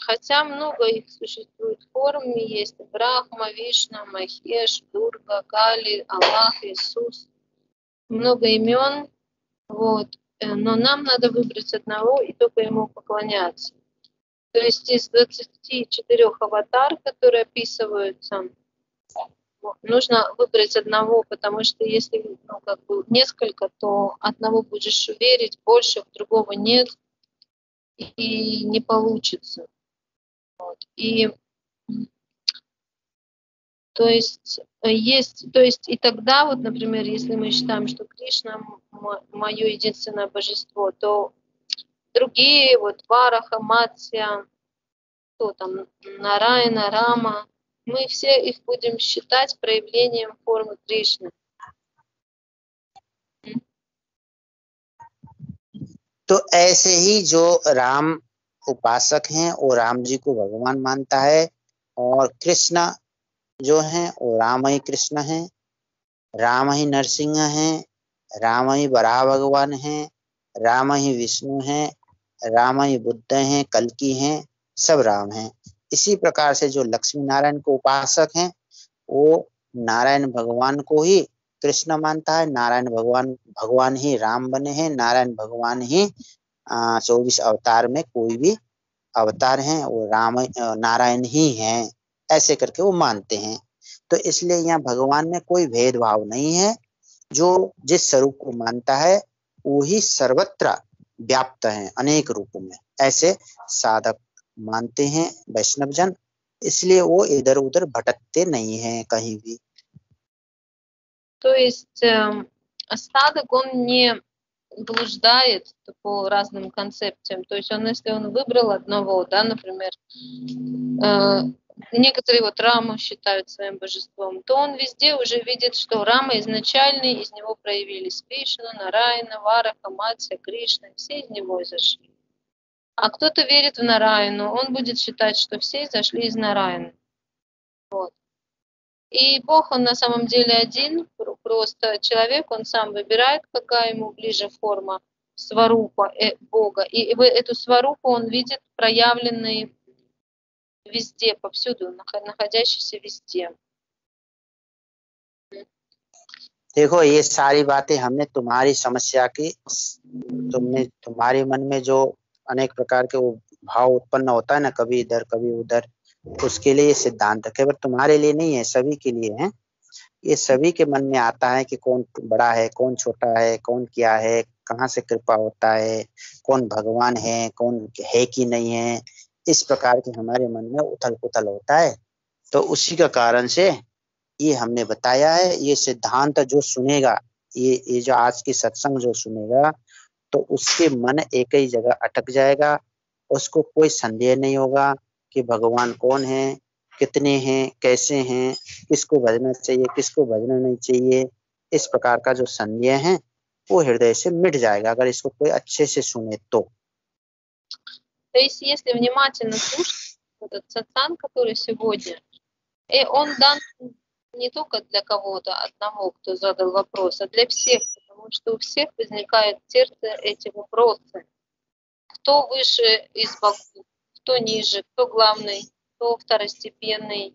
Хотя много их существует форм, есть Брахма, Вишна, Махеш, Дурга, Кали, Аллах, Иисус. Много имен, вот. Но нам надо выбрать одного и только ему поклоняться. То есть из 24 аватар, которые описываются, нужно выбрать одного, потому что если несколько, то одного будешь верить больше, другого нет, и не получится. Вот. И то есть и тогда, вот, например, если мы считаем, что Кришна мое единственное божество, то другие, вот Вараха, Матсья, кто там, Нарайна, Рама, мы все их будем считать проявлением формы Кришны. तो ऐसे ही जो राम उपासक हैं वो राम जी को भगवान मानता है, और कृष्ण जो हैं वो राम ही कृष्ण हैं, राम ही नरसिंह हैं, राम ही वराह भगवान हैं, राम ही विष्णु हैं, राम ही बुद्ध हैं, कल्कि हैं, सब राम हैं। इसी प्रकार से जो लक्ष्मी नारायण को उपासक हैं वो नारायण भगवान को ही कृष्ण मानता है, नारायण भगवान ही राम बने हैं, नारायण भगवान ही 24 अवतार में कोई भी अवतार हैं वो राम नारायण ही हैं, ऐसे करके वो मानते हैं। तो इसलिए यहाँ भगवान में कोई भेदभाव नहीं है, जो जिस स्वरूप को मानता है वो ही सर्वत्र व्याप्त है अनेक रूपों में, ऐसे साधक मानते हैं वैष्णव जन, इसलिए वो इधर उधर भटकते नहीं हैं कहीं भी। То есть остаток он не блуждает по разным концепциям. То есть если он выбрал одного, да, например, некоторые вот Раму считают своим божеством, то он везде уже видит, что Рама изначальный, из него проявились Вишну, Нарайна, Вараха, Матсья, Кришна, все из него изошли. А кто-то верит в Нарайну, он будет считать, что все изошли из Нарайны. Вот. И Бог, он на самом деле один, просто человек, он сам выбирает, какая ему ближе форма сварупа Бога. И эту сварупу он видит проявленной везде, повсюду, находящийся везде. देखो ये सारी बातें हमने तुम्हारी समस्या की, तुम्हारे मन में जो अनेक प्रकार के वो भाव उत्पन्न होता है ना, कभी इधर कभी उधर, उसके लिए सिद्धांत केवल तुम्हारे लिए नहीं है, सभी के लिए है। ये सभी के मन में आता है कि कौन बड़ा है, कौन छोटा है, कौन क्या है, कहाँ से कृपा होता है, कौन भगवान है, कौन है कि नहीं है, इस प्रकार के हमारे मन में उथल पुथल होता है। तो उसी का कारण से ये हमने बताया है। ये सिद्धांत जो सुनेगा, ये जो आज की सत्संग जो सुनेगा, तो उसके मन एक ही जगह अटक जाएगा, उसको कोई संदेह नहीं होगा कि भगवान कौन है, कितने हैं, कैसे हैं, किसको भजना चाहिए, किसको भजना नहीं चाहिए, इस प्रकार का जो संदेह है वो हृदय से मिट जाएगा अगर इसको कोई अच्छे से सुने तो। То есть, если внимательно слушать этот сатсан, который сегодня, и он дан не только для кого-то одного, кто задал вопрос, а для всех, потому что у всех возникает в сердце эти вопросы. Кто выше из богов, кто ниже, кто главный, кто второстепенный.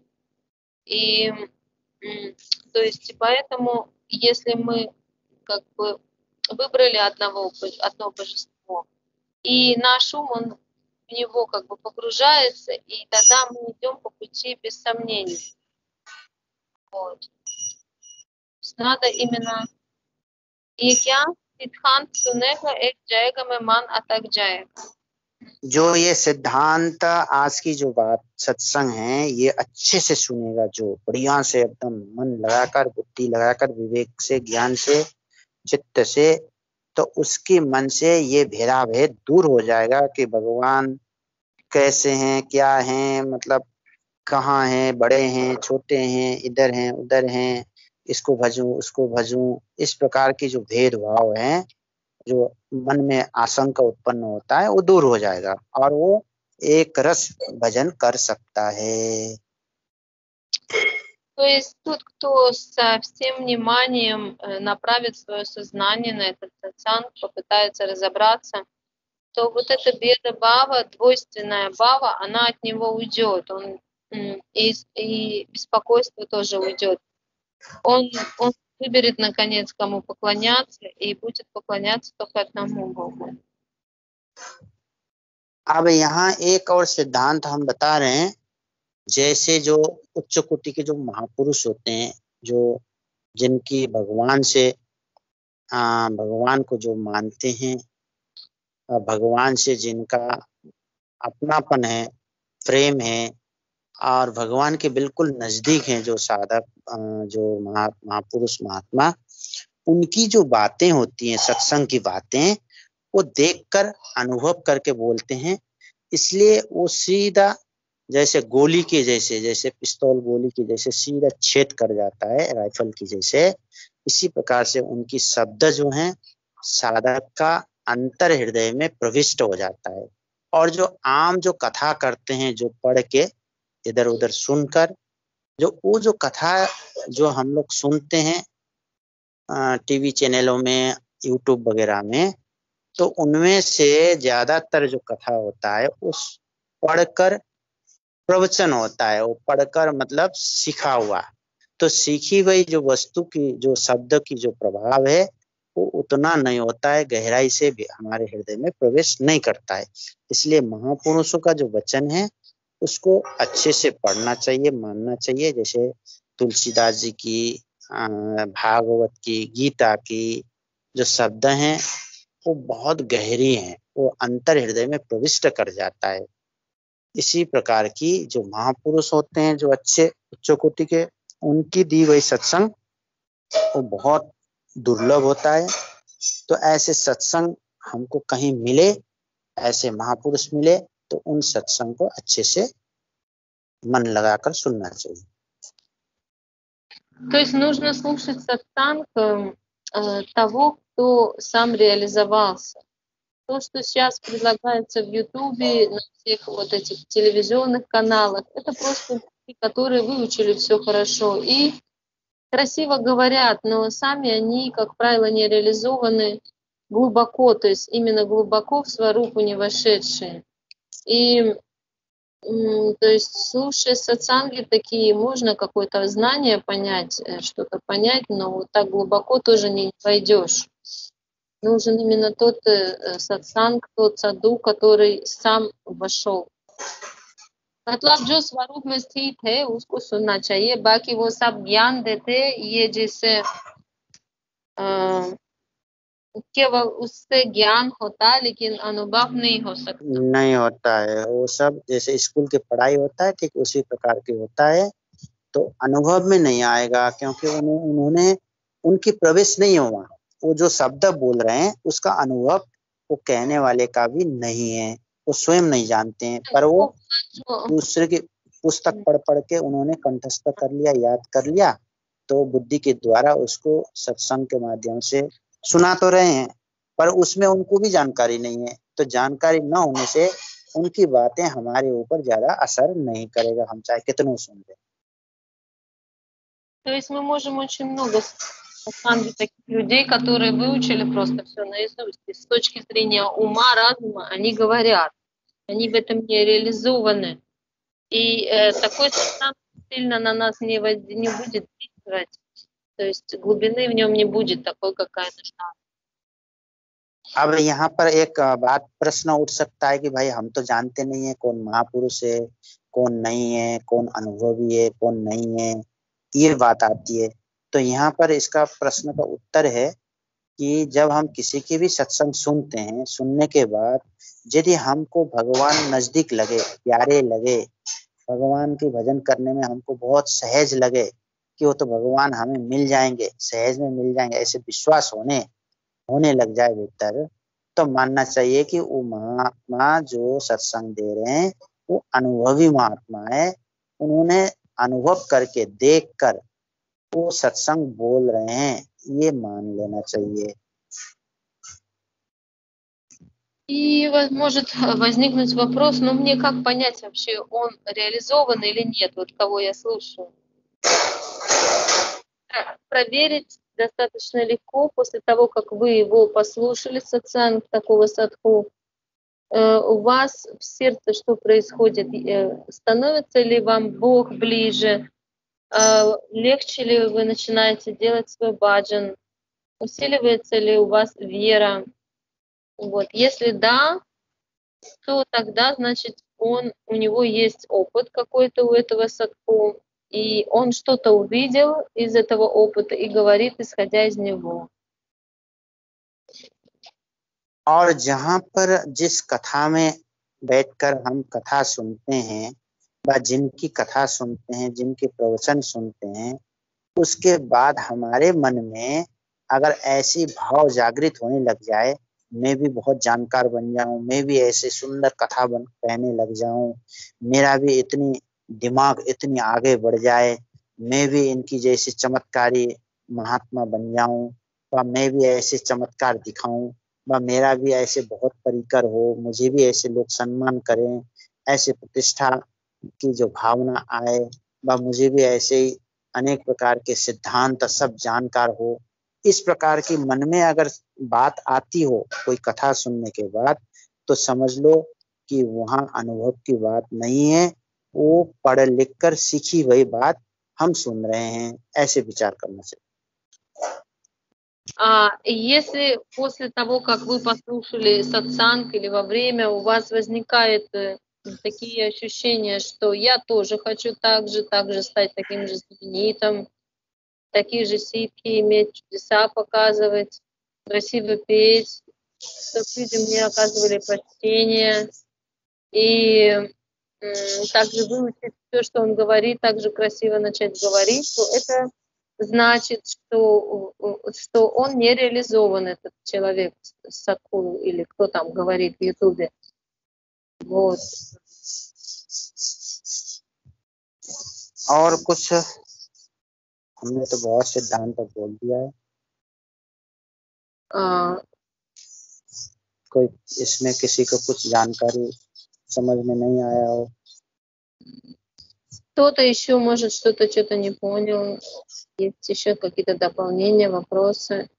И то есть поэтому, если мы как бы выбрали одно божество, и наш ум, он в него как бы погружается, и тогда мы идем по пути без сомнений. Вот. Надо именно जो ये सिद्धांत आज की जो बात सत्संग है ये अच्छे से सुनेगा, जो बढ़िया से एकदम मन लगाकर, बुद्धि लगाकर, विवेक से, ज्ञान से, चित्त से, तो उसके मन से ये भेदाभेद दूर हो जाएगा कि भगवान कैसे हैं, क्या हैं, मतलब कहाँ हैं, बड़े हैं, छोटे हैं, इधर हैं, उधर हैं, इसको भजूं, उसको भजूं, इस प्रकार की जो भेदभाव है, जो मन में आशंका उत्पन्न होता है, वो दूर हो जाएगा और वो एक रस भजन कर सकता है। То есть тот, кто со всем вниманием направит свое сознание на этот сатсанг, попытается разобраться, то вот эта беда бава, двойственная бава, она от него уйдет. И беспокойство тоже уйдет. Он выберет, наконец, кому поклоняться, и будет поклоняться только одному Богу. अब यहाँ एक और सिद्धांत हम बता रहे हैं, जैसे जो उच्च कोटि के जो महापुरुष होते हैं, जो जिनकी भगवान से भगवान को जो मानते हैं, भगवान से जिनका अपनापन है, प्रेम है और भगवान के बिल्कुल नजदीक हैं, जो साधक, जो महापुरुष महात्मा, उनकी जो बातें होती हैं, सत्संग की बातें, वो देखकर अनुभव करके बोलते हैं। इसलिए वो सीधा जैसे गोली के जैसे पिस्तौल गोली के जैसे सीधा छेद कर जाता है, राइफल की जैसे। इसी प्रकार से उनकी शब्द जो हैं साधक का अंतर हृदय में प्रविष्ट हो जाता है। और जो आम जो कथा करते हैं, जो पढ़ के इधर उधर सुनकर, वो जो कथा जो हम लोग सुनते हैं टीवी चैनलों में, यूट्यूब वगैरह में, तो उनमें से ज्यादातर जो कथा होता है उस पढ़कर प्रवचन होता है। वो पढ़कर मतलब सीखा हुआ, तो सीखी हुई जो वस्तु की, जो शब्द की जो प्रभाव है, वो उतना नहीं होता है, गहराई से भी हमारे हृदय में प्रवेश नहीं करता है। इसलिए महापुरुषों का जो वचन है उसको अच्छे से पढ़ना चाहिए, मानना चाहिए। जैसे तुलसीदास जी की, भागवत की, गीता की जो शब्द हैं वो बहुत गहरी हैं, वो अंतर हृदय में प्रविष्ट कर जाता है। इसी प्रकार की जो महापुरुष होते हैं, जो अच्छे उच्च कोटि के, उनकी दी हुई सत्संग वो बहुत दुर्लभ होता है। तो ऐसे सत्संग हमको कहीं मिले, ऐसे महापुरुष मिले, तो उन सत्संग को अच्छे से मन लगाकर सुनना चाहिए। То есть нужно слушать сатсанг того, кто сам реализовался. То, что сейчас предлагается в Ютубе, на всех вот этих телевизионных каналах, это просто люди, которые выучили все хорошо и красиво говорят, но сами они, как правило, не реализованы глубоко, то есть именно глубоко в сварупу не вошедшие. И то есть, слушая сатсанги такие, можно какое-то знание понять, что-то понять, но вот так глубоко тоже не войдешь. Нужен именно тот सत्संग, тот साधु, который सम वशो। मतलब जो स्वरूप में स्थित है उसको सुनना चाहिए। बाकी वो सब ज्ञान देते, ये जैसे केवल उससे ज्ञान होता है लेकिन अनुभव नहीं हो सकता। नहीं होता है, वो सब जैसे स्कूल की पढ़ाई होता है, ठीक उसी प्रकार की होता है। तो अनुभव में नहीं आएगा, क्योंकि उन्होंने उनकी प्रवेश नहीं हुआ। वो जो शब्द बोल रहे हैं उसका अनुभव वो कहने वाले का भी नहीं है, वो स्वयं नहीं जानते हैं, पर वो दूसरे की पुस्तक पढ़ पढ़ के उन्होंने कंठस्थ कर लिया, याद कर लिया, तो बुद्धि के द्वारा उसको सत्संग के माध्यम से सुना तो रहे हैं, पर उसमें उनको भी जानकारी नहीं है। तो जानकारी न होने से उनकी बातें हमारे ऊपर ज्यादा असर नहीं करेगा, हम चाहे कितनों सुन लें। То есть мы можем очень много таких людей, которые выучили просто все наизусть. И с точки зрения ума, разума, они говорят, они в этом не реализованы. И такой сатсанг сильно на нас не будет действовать. То есть глубины в нем не будет такой, какая нужна. अब यहाँ पर एक बात प्रश्न उठ सकता है कि भाई हम तो जानते नहीं है कौन महापुरुष है, कौन नहीं है, कौन अनुभवी है, कौन नहीं है, ये बात आती है। तो यहाँ पर इसका प्रश्न का उत्तर है कि जब हम किसी की भी सत्संग सुनते हैं, सुनने के बाद यदि हमको भगवान नजदीक लगे, प्यारे लगे, भगवान की भजन करने में हमको बहुत सहज लगे कि वो तो भगवान हमें मिल जाएंगे, सहज में मिल जाएंगे, ऐसे विश्वास होने लग जाए भीतर, तो मानना चाहिए कि वो महात्मा जो सत्संग दे रहे हैं वो अनुभवी महात्मा है। उन्होंने अनुभव करके, देख कर वो सत्संग बोल रहे हैं, ये मान लेना चाहिए। И может возникнуть вопрос, ну мне как понять вообще, он реализован или нет, вот кого я слушаю? Проверить достаточно легко после того, как вы его послушали, сатсанг такого садху, у вас в сердце что происходит? Становится ли вам Бог ближе? Легче ли вы начинаете делать свой баджан? Усиливается ли у вас вера? Вот. Если да, то тогда, значит, у него есть опыт какой-то у этого садхгу, и он что-то увидел из этого опыта и говорит, исходя из него. और जहाँ पर जिस कथा में बैठकर हम कथा सुनते हैं व जिनकी कथा सुनते हैं, जिनके प्रवचन सुनते हैं, उसके बाद हमारे मन में अगर ऐसी भाव जागृत होने लग जाए, मैं भी बहुत जानकार बन जाऊं, मैं भी ऐसे सुंदर कथा कहने लग जाऊं, मेरा भी इतनी दिमाग इतनी आगे बढ़ जाए, मैं भी इनकी जैसे चमत्कारी महात्मा बन जाऊं, व मैं भी ऐसे चमत्कार दिखाऊं, व मेरा भी ऐसे बहुत परिकर हो, मुझे भी ऐसे लोग सम्मान करें, ऐसे प्रतिष्ठा की जो भावना आए, व मुझे भी ऐसे ही अनेक प्रकार के सिद्धांत सब जानकार हो, इस प्रकार की मन में अगर बात आती हो कोई कथा सुनने के बाद, तो समझ लो कि वहां अनुभव की बात नहीं है, वो पढ़ लिख कर सीखी हुई बात हम सुन रहे हैं, ऐसे विचार करना चाहिए। Если после того, как вы послушали сатсанг или во время у вас возникает такие ощущения, что я тоже хочу так же стать таким же знаменитым, такие же ситхи иметь, чудеса показывать, красиво петь, чтобы люди мне оказывали почтение, и также выучить все, что он говорит, также красиво начать говорить, то это значит, что он не реализован, этот человек, садхгуру, или кто там говорит в Ютубе. Вот. और कुछ हमने तो बहुत सिद्धांत बोल दिया है, कोई इसमें किसी को कुछ जानकारी समझ में नहीं आया हो? Кто-то еще, может, что-то не понял, есть еще какие-то дополнения, вопросы.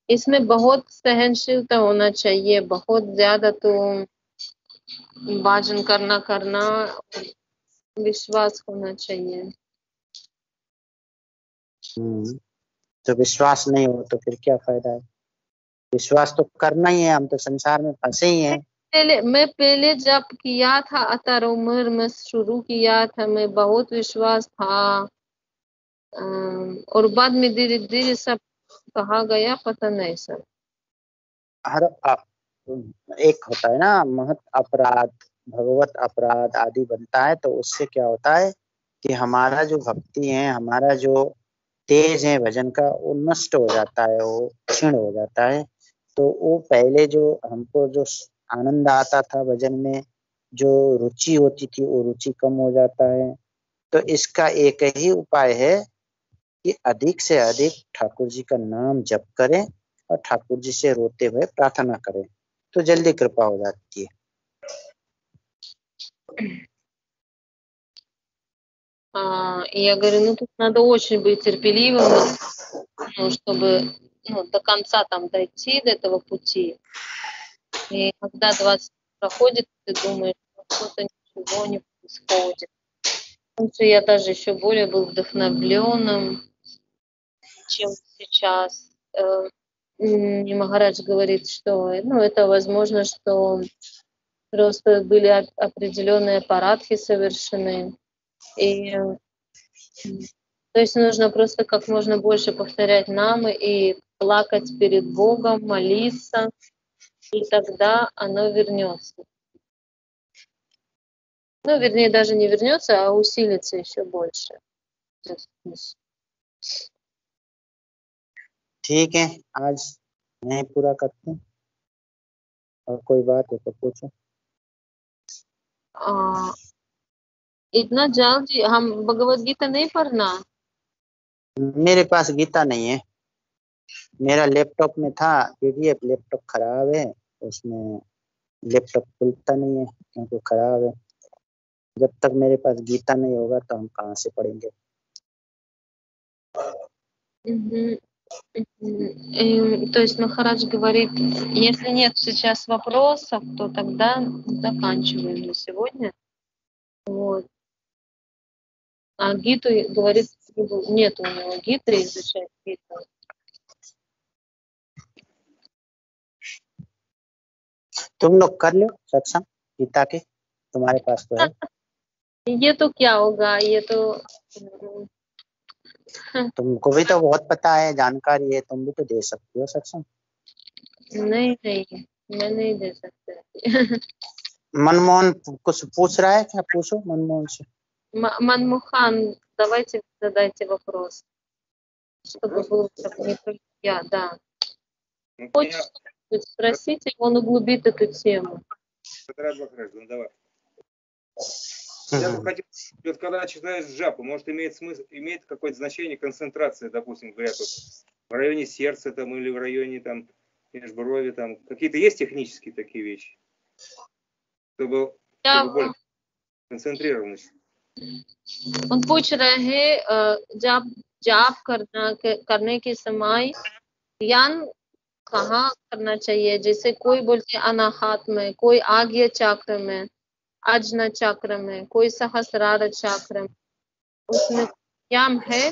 इसमें बहुत सहनशीलता होना चाहिए, बहुत ज़्यादा तो भाजन करना विश्वास होना चाहिए। तो विश्वास नहीं हो तो फिर क्या फायदा है? विश्वास तो करना ही है, हम तो संसार में फंसे ही हैं। मैं पहले जब किया था 18 उम्र में शुरू किया था, मैं बहुत विश्वास था, और बाद में धीरे धीरे सब कहा गया, पता नहीं सर। हर एक होता है ना महत अपराध, भगवत अपराध आदि बनता है, तो उससे क्या होता है कि हमारा जो भक्ति है, हमारा जो तेज है भजन का, वो नष्ट हो जाता है, वो क्षीण हो जाता है। तो वो पहले जो हमको जो आनंद आता था भजन में, जो रुचि होती थी, वो रुचि कम हो जाता है। तो इसका एक ही उपाय है कि अधिक से अधिक ठाकुर जी का नाम जप करें और ठाकुर जी से रोते हुए प्रार्थना करें, तो जल्दी कृपा हो जाती है। Я говорю, тут надо очень быть терпеливым, чтобы до конца там дойти, до этого пути. И когда 20 проходит, ты думаешь, что-то ничего не происходит. Потому что я даже еще более был вдохновленным, чем сейчас. И Махарадж говорит, что это возможно, что просто были определенные аппаратхи совершены. И то есть нужно просто как можно больше повторять намы и плакать перед Богом, молиться, и тогда оно вернется. Вернее, даже не вернется, а усилится еще больше. ठीक है, आज नहीं पूरा करते हैं, और कोई बात हो तो पूछो। इतना जल्दी हम भगवत गीता नहीं पढ़ना? मेरे पास गीता नहीं है, मेरा लैपटॉप में था पीडीएफ, लैपटॉप खराब है, उसमें लैपटॉप खुलता नहीं है क्योंकि खराब है। जब तक मेरे पास गीता नहीं होगा तो हम कहाँ से पढ़ेंगे? То есть Махарадж говорит, если нет сейчас вопросов, то тогда заканчиваем на сегодня. Вот. А Гиту, говорит, нет у него Гиты, изучать Гиту. तुम लोग कर लो सत्संग गीता के, तुम्हारे पास तो है। ये तो क्या होगा, ये तो तुमको भी तो बहुत पता है, जानकारी है, तुम भी तो दे सकती हो सत्संग। नहीं मैं नहीं दे सकते। मनमोहन कुछ पूछ रहा है क्या? पूछो मनमोहन से। Манмухан, давайте задайте вопрос, чтобы был не только я, да. Хочешь что-нибудь спросить, и он углубит эту тему. Я бы хотел, вот когда читаешь джапу, может имеет какое-то значение концентрация, допустим, говорят, вот, в районе сердца там или в районе там межброви, там какие-то есть технические такие вещи, чтобы более концентрированность. Он पूछ रहे हैं जब जाप करने के समय ध्यान कहाँ करना चाहिए, जैसे कोई बोलते हैं अनाहत में, कोई आज्ञा चक्र में, अजना चक्र में, कोई सहस्रार चक्र में, उसमें व्यायाम है?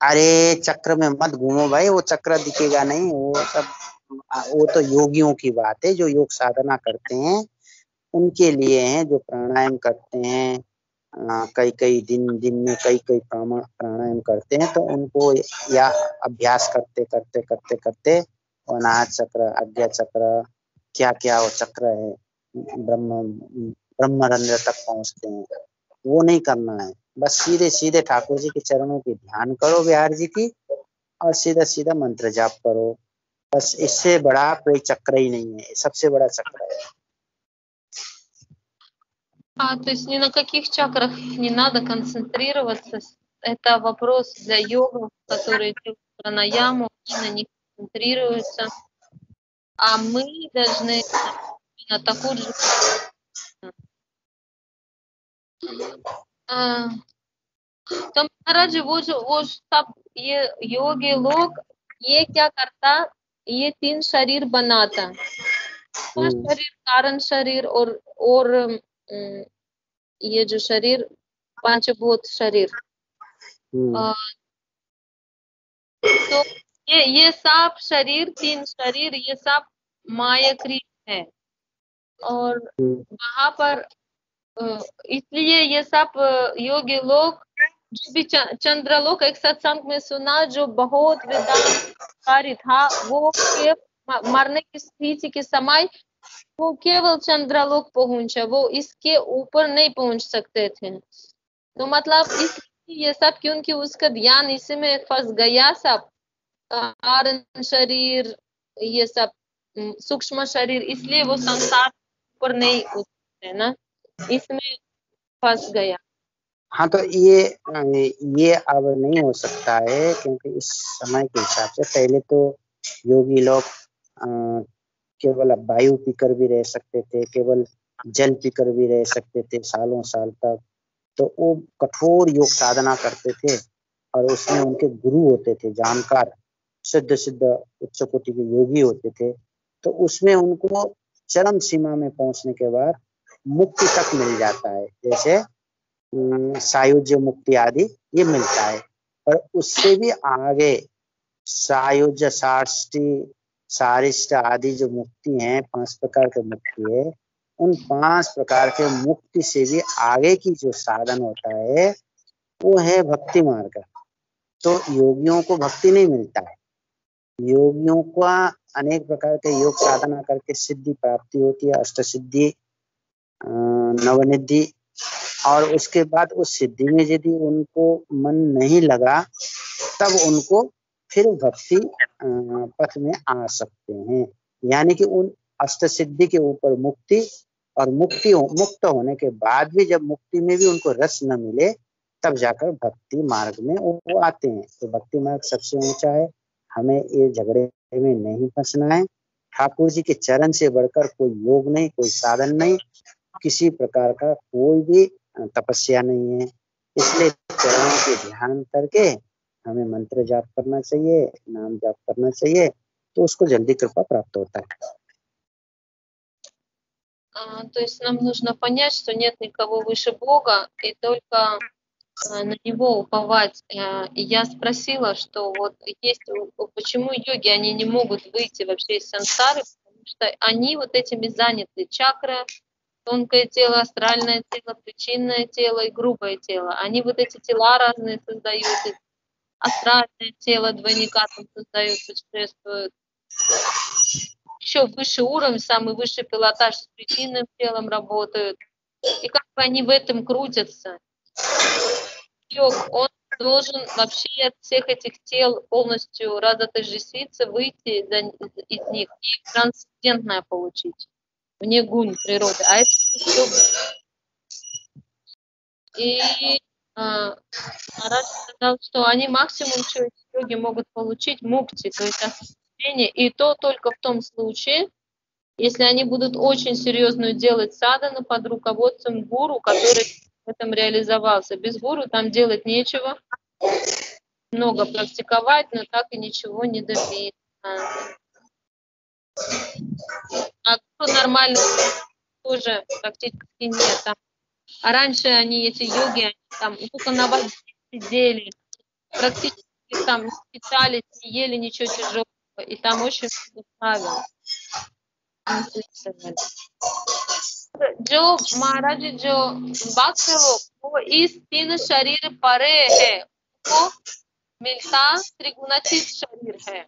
अरे चक्र में मत घूमो भाई, वो चक्र दिखेगा नहीं, वो तो योगियों की बात है, जो योग साधना करते हैं उनके लिए हैं, जो प्राणायाम करते हैं कई दिन में कई प्राणायाम करते हैं, तो उनको या अभ्यास करते अनाहत चक्र, आज्ञा चक्र, क्या वो चक्र है, ब्रह्मरंध्र तक पहुंचते हैं, वो नहीं करना है। बस सीधे ठाकुर जी के चरणों की ध्यान करो, बिहार जी की, और सीधा मंत्र जाप करो, बस। इससे बड़ा कोई चक्र ही नहीं है, सबसे बड़ा चक्र है। То есть ни на каких чакрах не надо концентрироваться. Это вопрос для йогов, которые делают пранаяму, и на них концентрируются. А мы должны на такую же... तो महाराज वो सब ये योगी लोग ये क्या करता, ये 3 शरीर बनाता, शरीर, कारण शरीर और ये जो शरीर पंचभूत शरीर, तो ये सब शरीर 3 शरीर ये सब मायाकृत है, और वहां पर इसलिए ये सब योगी लोग जो भी चंद्रलोक, एक सत्संग में सुना जो बहुत वेदांतकारी था, वो मरने की स्थिति के समय वो केवल चंद्रलोक पहुंचा, वो इसके ऊपर नहीं पहुंच सकते थे। तो मतलब इसलिए ये सब, क्योंकि उसका ध्यान इसी में फंस गया, सब कारण शरीर ये सब सूक्ष्म शरीर, इसलिए वो संसार ऊपर नहीं उठते ना, इसमें फंस गया। हाँ, तो ये अब नहीं हो सकता है, क्योंकि इस समय के हिसाब से पहले तो योगी लोग केवल वायु पीकर भी रह सकते थे, केवल जल पीकर भी रह सकते थे सालों साल तक, तो वो कठोर योग साधना करते थे, और उसमें उनके गुरु होते थे, जानकार सिद्ध उच्च कोटि के योगी होते थे, तो उसमें उनको चरम सीमा में पहुंचने के बाद मुक्ति तक मिल जाता है, जैसे सायुज्य मुक्ति आदि ये मिलता है। पर उससे भी आगे सायुज्य, सारिष्ट आदि जो मुक्ति है, 5 प्रकार की मुक्ति है, उन 5 प्रकार के मुक्ति से भी आगे की जो साधन होता है वो है भक्ति मार्ग। तो योगियों को भक्ति नहीं मिलता है, योगियों का अनेक प्रकार के योग साधना करके सिद्धि प्राप्ति होती है, अष्ट सिद्धि, नवनिधि, और उसके बाद उस सिद्धि में यदि उनको मन नहीं लगा तब उनको फिर भक्ति पथ में आ सकते हैं। यानी कि उन अष्ट सिद्धि के ऊपर मुक्ति, और मुक्त होने के बाद भी जब मुक्ति में भी उनको रस न मिले तब जाकर भक्ति मार्ग में वो आते हैं। तो भक्ति मार्ग सबसे ऊंचा है, हमें ये झगड़े में नहीं फंसना है। ठाकुर जी के चरण से बढ़कर कोई योग नहीं, कोई साधन नहीं, किसी प्रकार का कोई भी तपस्या नहीं है। इसलिए चरणों के ध्यान करके हमें मंत्र जाप करना चाहिए, नाम जाप करना चाहिए, तो उसको जल्दी कृपा प्राप्त होता है। То есть нам нужно понять, что нет никого выше Бога, и только на Него уповать. И я спросила, что вот есть, почему йоги, они не могут выйти вообще из сансары, потому что они вот этими заняты. Чакра, тонкое тело, астральное тело, причинное тело и грубое тело. Они вот эти тела разные создают, и астральное тело двойника там создают, путешествуют. Еще выше уровень, самый высший пилотаж с причинным телом работают. И как бы они в этом крутятся. Йог, он должен вообще от всех этих тел полностью разотождествиться, выйти из них и трансцендентное получить. Вне гунь природы. А это и Марадж сказал, что они максимум, что из йоги могут получить, мукти, то есть освобождение, и то только в том случае, если они будут очень серьезную делать садану под руководством гуру, который в этом реализовался. Без гуру там делать нечего, много практиковать, но так и ничего не добиться. А гуру нормально тоже практически нет. Там. А раньше они, эти йоги, они там только на воде сидели, практически там не питались, не ели ничего тяжелого, и там очень много правил. जो महाराज जो भक्त है वो इस तीन शरीर परे है, वो मिलता त्रिगुणातीत शरीर है।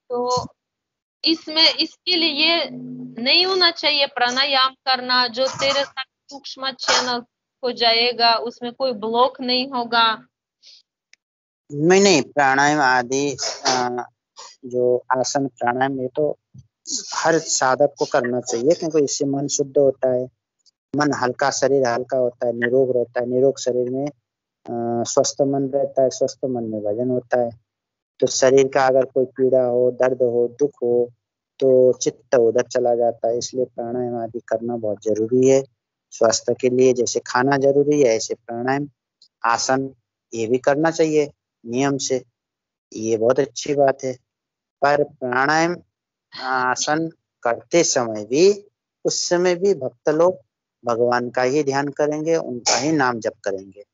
तो इसमें इसके लिए नहीं होना चाहिए प्राणायाम करना, जो तेरे साथ सूक्ष्म चैनल हो जाएगा, उसमें कोई ब्लॉक नहीं होगा। नहीं, प्राणायाम आदि जो आसन प्राणायाम ये तो हर साधक को करना चाहिए, क्योंकि इससे मन शुद्ध होता है, मन हल्का, शरीर हल्का होता है, निरोग रहता है। निरोग शरीर में स्वस्थ मन रहता है, स्वस्थ मन में वजन होता है। तो शरीर का अगर कोई पीड़ा हो, दर्द हो, दुख हो, तो चित्त उधर चला जाता है। इसलिए प्राणायाम आदि करना बहुत जरूरी है स्वास्थ्य के लिए। जैसे खाना जरूरी है, ऐसे प्राणायाम आसन ये भी करना चाहिए नियम से, ये बहुत अच्छी बात है। पर प्राणायाम आसन करते समय भी, उस समय भी भक्त लोग भगवान का ही ध्यान करेंगे, उनका ही नाम जप करेंगे।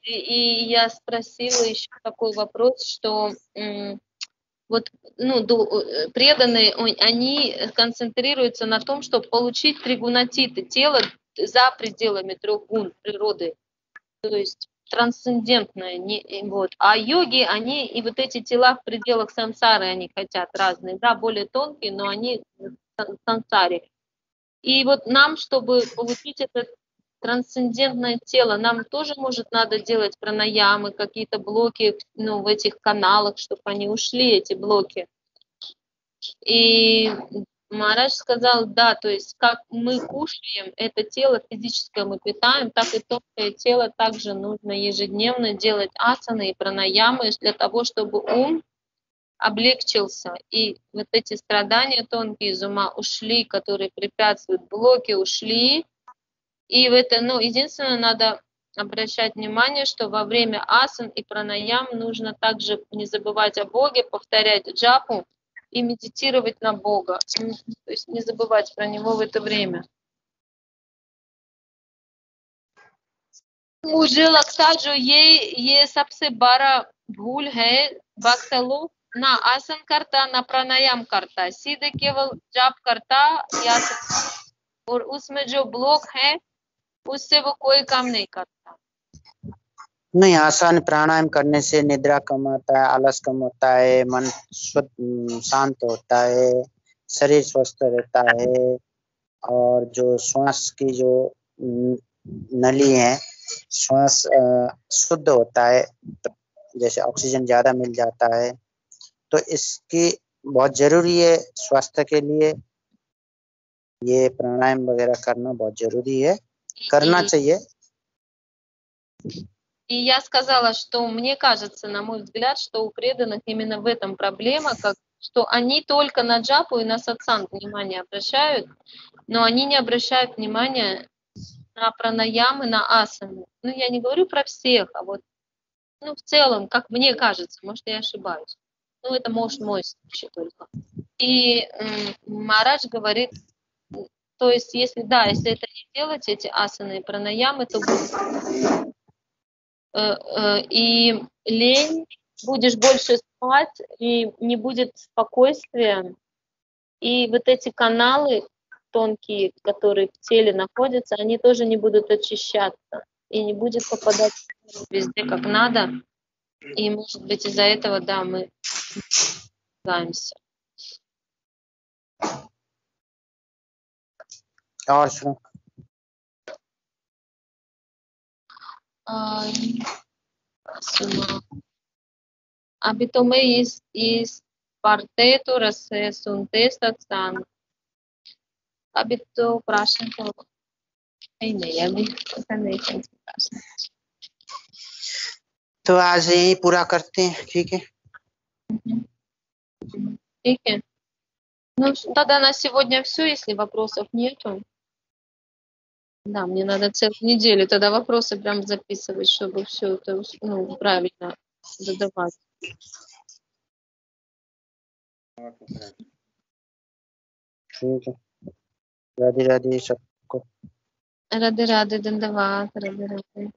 И я спросила еще такой вопрос, что вот преданные, они концентрируются на том, чтобы получить тригунатиты, тело за пределами 3 гун природы, то есть трансцендентное. Вот. А йоги, они и вот эти тела в пределах сансары, они хотят разные, да, более тонкие, но они в сансаре. И вот нам, чтобы получить это трансцендентное тело, нам тоже, может, надо делать пранаямы, какие-то блоки, в этих каналах, чтобы они ушли, эти блоки. И Марадж сказал, да, то есть как мы кушаем, это тело физическое мы питаем, так и тонкое тело также нужно ежедневно делать асаны и пранаямы для того, чтобы ум облегчился, и вот эти страдания тонкие из ума ушли, которые препятствуют, блоки ушли. И в это, единственное, надо обращать внимание, что во время асан и пранаям нужно также не забывать о Боге, повторять джапу и медитировать на Бога, то есть не забывать про Него в это время. मुझे लगता जो ये सबसे बड़ा भूल है, भक्त लोग ना आसन करता ना प्राणायाम करता, सीधे केवल जाप करता या और उसमें जो ब्लॉक है उससे वो कोई काम नहीं करता। नहीं, आसान प्राणायाम करने से निद्रा कम आता है, आलस कम होता है, मन शांत होता है, शरीर स्वस्थ रहता है, और जो श्वास की जो नली है, श्वास शुद्ध होता है, जैसे ऑक्सीजन ज्यादा मिल जाता है। तो इसकी बहुत जरूरी है स्वास्थ्य के लिए, ये प्राणायाम वगैरह करना बहुत जरूरी है, करना चाहिए। И я сказала, что мне кажется, на мой взгляд, что у преданных именно в этом проблема, что они только на джапу и на сатсанг внимание обращают, но они не обращают внимания на пранаямы, на асаны. Ну, я не говорю про всех, а вот в целом, как мне кажется, может, я ошибаюсь. Ну, это может мой случай только. И Махарадж говорит, то есть, если это не делать, эти асаны и пранаямы, то будет и лень, будешь больше спать, и не будет спокойствия. И вот эти каналы тонкие, которые в теле находятся, они тоже не будут очищаться. И не будет попадать везде как надо. И, может быть, из-за этого, да, мы ругаемся. Суна. अभी तो मैं इस पढ़ते तो रस है सुनते सत्संग अभी तो प्रश्न तो नहीं अभी पता नहीं कौन सा प्रश्न तो आज यही पूरा करते हैं, ठीक है? ठीक है. Ну, тогда на сегодня все, если вопросов нету. Да, мне надо целую неделю тогда вопросы прям записывать, чтобы все это правильно задавать. ठीक है. राधे राधे सबको. राधे राधे, धन्यवाद. राधे राधे.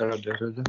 राधे राधे.